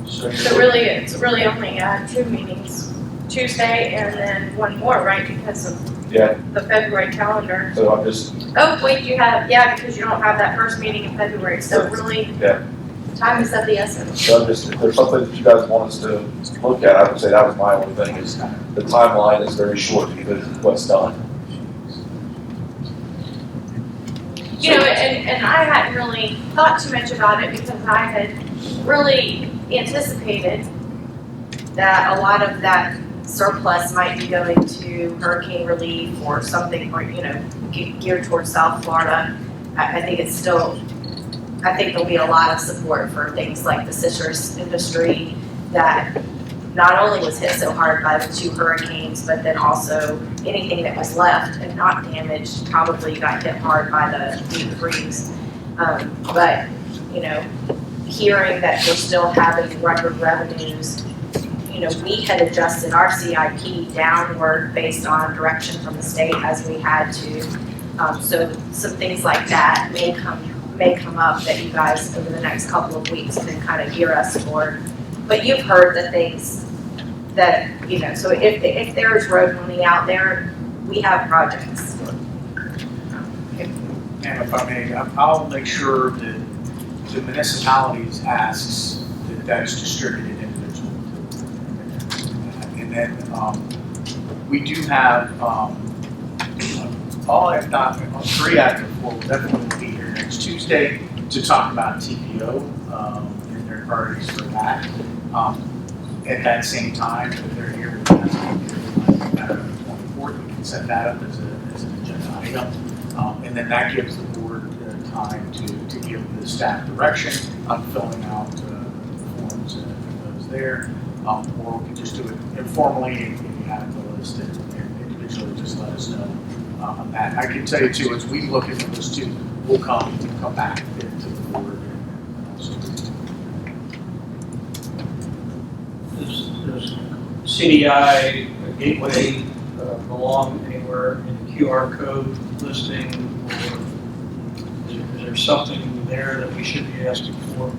So it's really only 2 meetings, Tuesday and then one more, right, because of the February calendar. So I'm just. Oh, wait, because you don't have that first meeting in February, so really, time is of the essence. So I'm just, if there's something that you guys want us to look at, I would say that was my only thing, is the timeline is very short because of what's done. And I hadn't really thought too much about it because I had really anticipated that a lot of that surplus might be going to hurricane relief or something, or, geared towards South Florida. I think there'll be a lot of support for things like the citrus industry that not only was hit so hard by the 2 hurricanes, but then also anything that was left and not damaged probably got hit hard by the deep freeze. But, hearing that we're still having record revenues, we had adjusted our CIP downward based on direction from the state as we had to. So some things like that may come up that you guys over the next couple of weeks can kind of gear us for. But you've heard the things that, so if there's road money out there, we have projects. And if I may, I'll make sure that the municipalities asks that that's distributed individually. And then we do have all, if not 3 out of 4 will definitely be here next Tuesday to talk about TPO and their priorities for that. At that same time, if they're here, we'll have to be here on the 24th. We can set that up as an agenda item. And then that gives the board time to give the staff direction on filling out the forms and those there. Or we can just do it informally if you have the list and individually just let us know on that. I can tell you too, as we look at those 2, we'll come back to the board and also CDI gateway belong anywhere in the QR code listing, or is there something there that we should be asking for?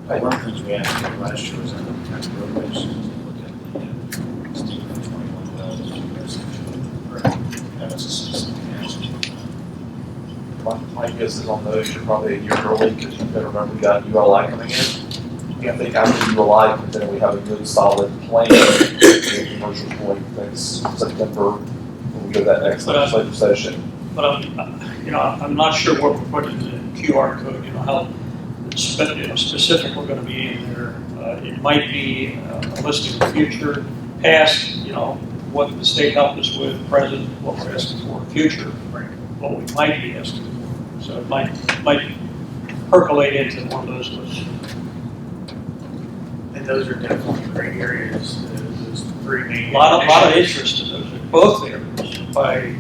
One of the things we asked for last year was on the roadways, to look at the state of 21 wells, that was a citizen asked. My guess is on those, you're probably a year early, because you better remember we got ULI coming in. I think after ULI, then we have a good solid plan, to commercial point, next September, when we go to that next legislative session. But I'm not sure what we're putting in the QR code, how specific we're going to be in there. It might be a listing of future, past, what the state helped us with, present, what we're asking for, future, what we might be asking for. So it might percolate into one of those lists. And those are definitely great areas, those three main. A lot of interest in those, both areas, by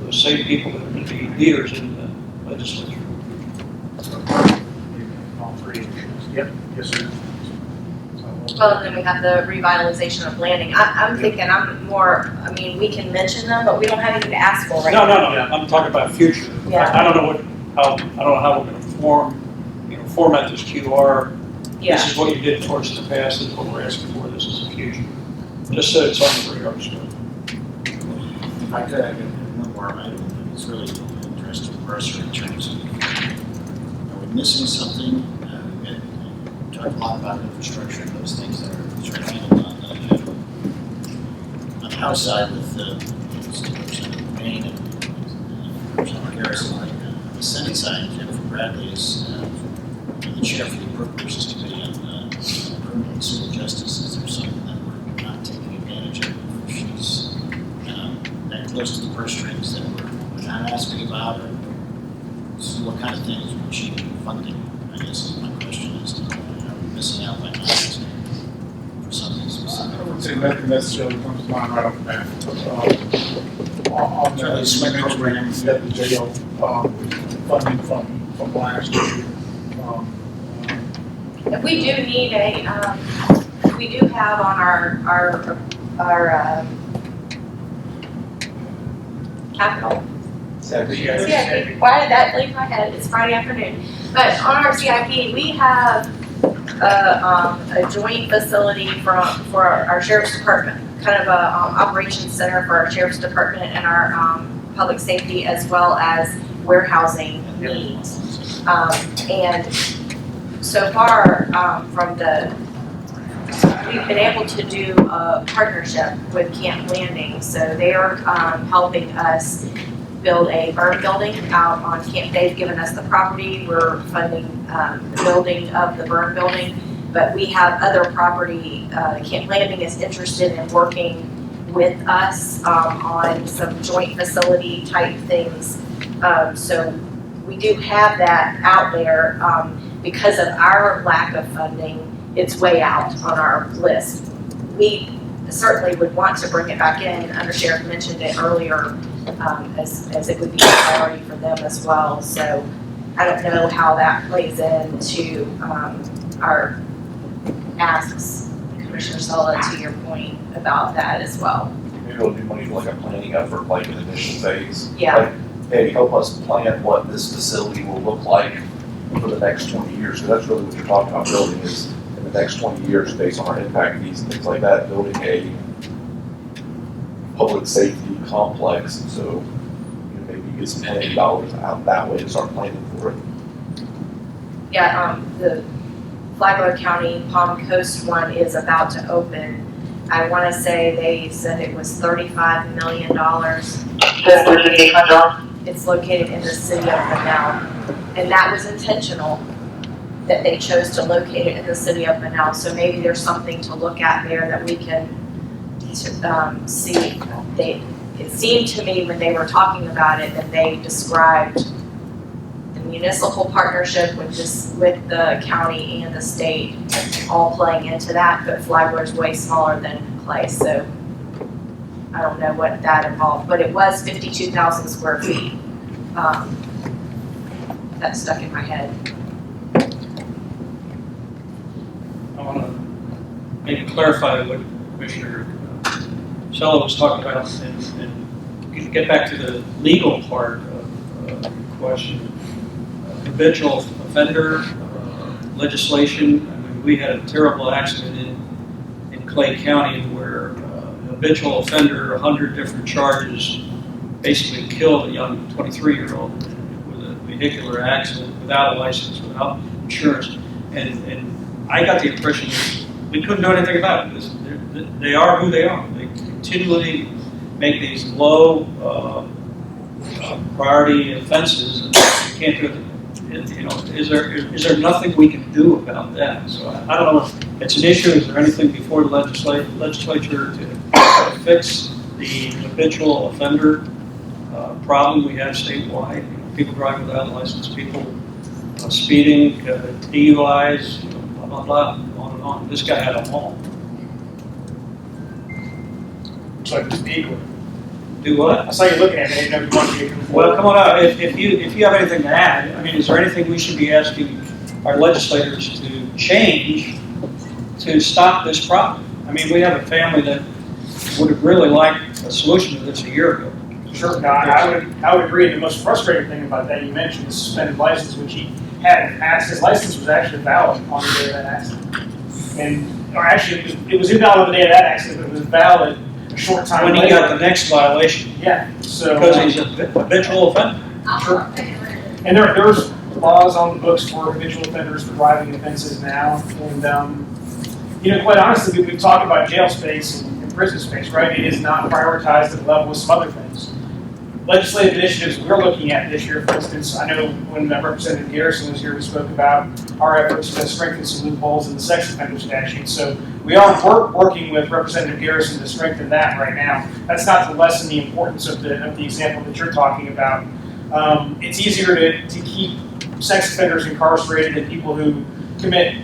those same people that are going to be leaders in the legislature. All three issues. Yep, yes, sir. Well, and then we have the revitalization of landing. I'm thinking we can mention them, but we don't have anything to ask for right No, now. I'm talking about future. Yeah. I don't know how we're going to format this QR. Yeah. This is what you did for us in the past, this is what we're asking for, this is the future. Just so it's on the radar screen. If I could, I could one more item that is really interesting for us in terms of, are we missing something? We talked a lot about infrastructure and those things that are sort of handled on the house side with Representative Payne and Representative Harrison. On the Senate side, Jennifer Bradley is the chair for the Appropriations Committee on Criminal and Civil Justice. Is there something that we're not taking advantage of? She's that close to the purse strings that we're not asking about, or what kind of things would she be funding? I guess is my question is, are we missing out by not asking for something specific? I would say nothing necessarily comes to mind right off the bat. On the SWIM programs, you got the jail funding from last year. We do need we do have on our capital. CIP. Why did that leave my head? It's Friday afternoon. But on our CIP, we have a joint facility for our sheriff's department, kind of a operations center for our sheriff's department and our public safety, as well as warehousing needs. And so far, we've been able to do a partnership with Camp Landing. So they are helping us build a burn building out on Camp. They've given us the property. We're funding the building of the burn building. But we have other property. Camp Landing is interested in working with us on some joint facility type things. So we do have that out there. Because of our lack of funding, it's way out on our list. We certainly would want to bring it back in. Undersheriff mentioned it earlier, as it would be a priority for them as well. So I don't know how that plays into our asks, Commissioner Sola, to your point about that as well. Maybe it'll be money for like a planning effort, like an initial phase. Yeah. Like, hey, help us plan what this facility will look like for the next 20 years, because that's really what you're talking about building is in the next 20 years, based on our impact fees and things like that, building a public safety complex. And so maybe you get some planning dollars out that way to start planning for it. Yeah, the Flagler County Palm Coast one is about to open. I want to say they said it was $35 million. It's located in the city of Manal. And that was intentional, that they chose to locate it in the city of Manal. So maybe there's something to look at there that we can see. It seemed to me when they were talking about it that they described the municipal partnership with the county and the state all playing into that, but Flagler's way smaller than Clay. So I don't know what that involved, but it was 52,000 square feet. That stuck in my head. I'm maybe clarify what Commissioner Sella was talking about and get back to the legal part of the question. Habitual offender legislation. I mean, we had a terrible accident in Clay County where habitual offender, 100 different charges, basically killed a young 23-year-old with a vehicular accident without a license, without insurance. And I got the impression that we couldn't do anything about it because they are who they are. They continually make these low priority offenses and you can't do it. You know, is there nothing we can do about that? So I don't know if it's an issue. Is there anything before the legislature to fix the habitual offender problem we have statewide? You know, people driving without a license, people speeding, DUIs, blah blah blah, on and on. This guy had them all. Looks like it's equal. Do what? I saw you looking at me, I didn't know if you wanted to get Well, come on out. If you have anything to add, I mean, is there anything we should be asking our legislators to change to stop this problem? I mean, we have a family that would have really liked a solution to this a year ago. Sure, no, I would agree. The most frustrating thing about that, you mentioned the suspended license, which he had passed. His license was actually valid on the day of that accident. Or actually, it was invalid the day of that accident, but it was valid a short time When he later. got the next violation. Yeah, so. Because he's a habitual offender. Sure. And there's laws on the books for habitual offenders for driving offenses now. And, you know, quite honestly, we talk about jail space and prison space, right? It is not prioritized at the level of some other things. Legislative initiatives we're looking at this year, for instance, I know when Representative Garrison was here, we spoke about our efforts to strengthen some loopholes in the sex offender statute. So we are working with Representative Garrison to strengthen that right now. That's not to lessen the importance of the example that you're talking about. It's easier to keep sex offenders incarcerated than people who commit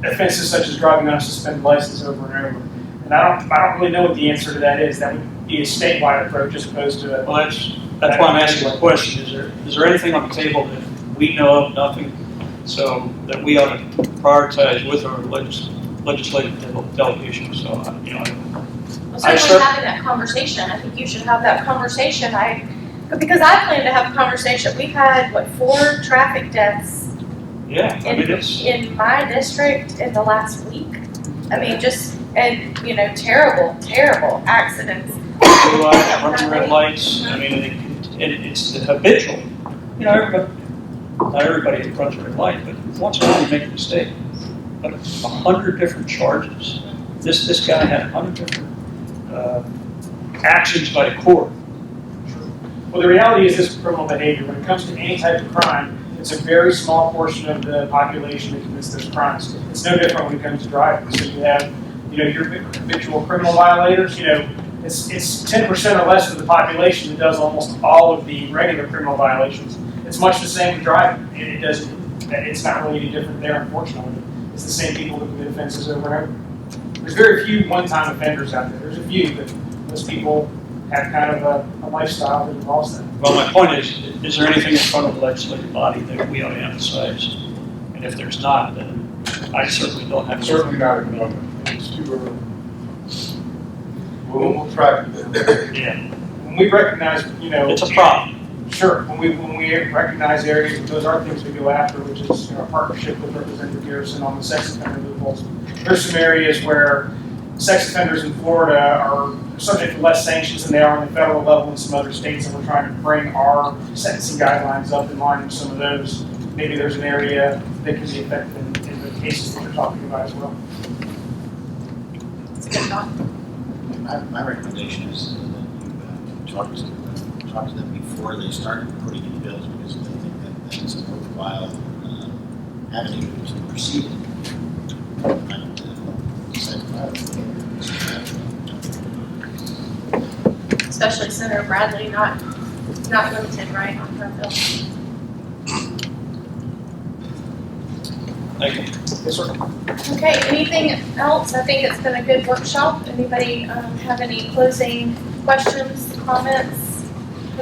offenses such as driving on a suspended license over and over. And I don't really know what the answer to that is. That would be a statewide approach as opposed to a. Well, that's why I'm asking the question. Is there anything on the table that we know of, nothing, so that we ought to prioritize with our legislative delegation? So, you know, Well, certainly having that conversation, I think you should have that conversation. Because I plan to have a conversation. We've had, 4 traffic deaths yeah, I mean, it's in my district in the last week. I mean, you know, terrible accidents. blue lights, running red lights. I mean, it's the habitual. You know, not everybody runs a red light, but once in a while you make a mistake. But 100 different charges. This guy had 100 different actions by the court. Well, the reality is this criminal behavior. When it comes to any type of crime, it's a very small portion of the population that commits those crimes. It's no different when it comes to driving. So you have, you know, your habitual criminal violators. You know, it's 10% or less of the population that does almost all of the regular criminal violations. It's much the same with driving. It's not really any different there, unfortunately. It's the same people that commit offenses over and over. There's very few one-time offenders out there. There's a few, but most people have kind of a lifestyle that involves that. Well, my point is there anything in front of the legislative body that we ought to emphasize? And if there's not, then I certainly don't have. Certainly not at the moment. It's too early. We'll track it. Yeah, When we recognize, you know, it's a problem. Sure. When we recognize areas, and those are things we go after, which is, you know, our partnership with Representative Garrison on the sex offender loopholes. There's some areas where sex offenders in Florida are subject to less sanctions than they are on the federal level in some other states, and we're trying to bring our sentencing guidelines up in line with some of those. Maybe there's an area that can be effective in the cases that you're talking about as well. It's a good thought. My recommendation is that you talk to them before they start putting in bills, because I think that's a worthwhile avenue to proceed. Especially Senator Bradley, not limited, right, on her bill. Thank you. Yes, sir. Okay, anything else? I think it's been a good workshop. Anybody have any closing questions, comments,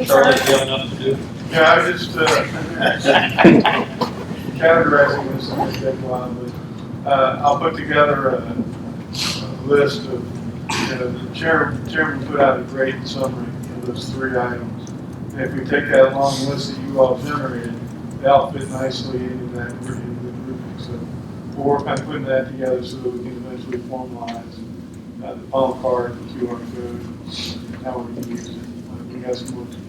Charlie, concerns? you have enough to do? Yeah, I just, categorizing this in a big while, but I'll put together a list of, the chairman put out a great summary of those 3 items. And if we take that long list that you all generated, they all fit nicely into that grouping. So we'll work on putting that together so that we can eventually formalize the palm card, the QR code, and how we can use it. We got some work to do.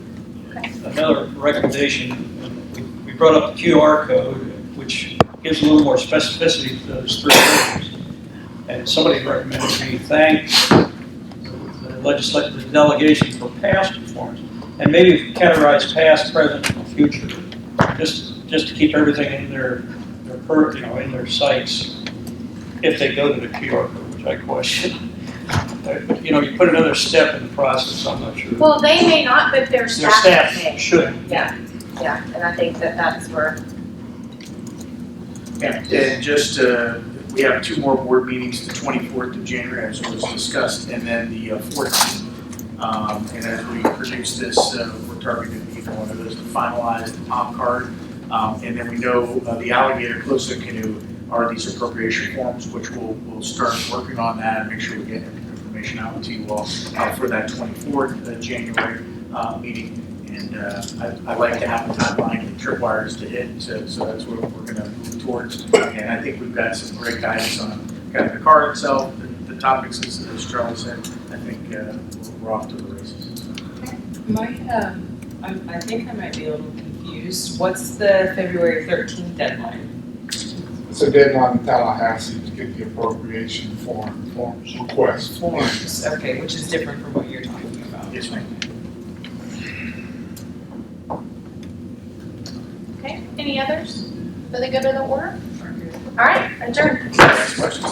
Another recommendation, we brought up the QR code, which gives a little more specificity to those 3 items. And somebody recommended we thank the legislative delegation for past performance. And maybe categorize past, present, and future, just to keep everything in their in their sites if they go to the QR code, which I question. But, you put another step in the process, I'm not sure. Well, they may not, but their Their staff staff may. should. Yeah, and I think that's where. Yeah, and just, we have 2 more board meetings, the 24th of January, as was discussed, and then the 14th. And as we produce this, we're targeting either one of those to finalize the top card. And then we know the alligator close-in canoe are these appropriation forms, which we'll start working on that and make sure we get information out to you all for that 24th January meeting. And I like to have a timeline and tripwires to hit, so that's what we're going to move towards. And I think we've got some great guidance on kind of the card itself, the topics, as Charlie said. I think we're off to the races. I think I might be a little confused. What's the February 13th deadline? It's a deadline in Tallahassee to get the appropriation forms request. Forms, okay, which is different from what you're talking about. Yes, ma'am. Okay, any others for the good of the order? All right, adjourned. Next question.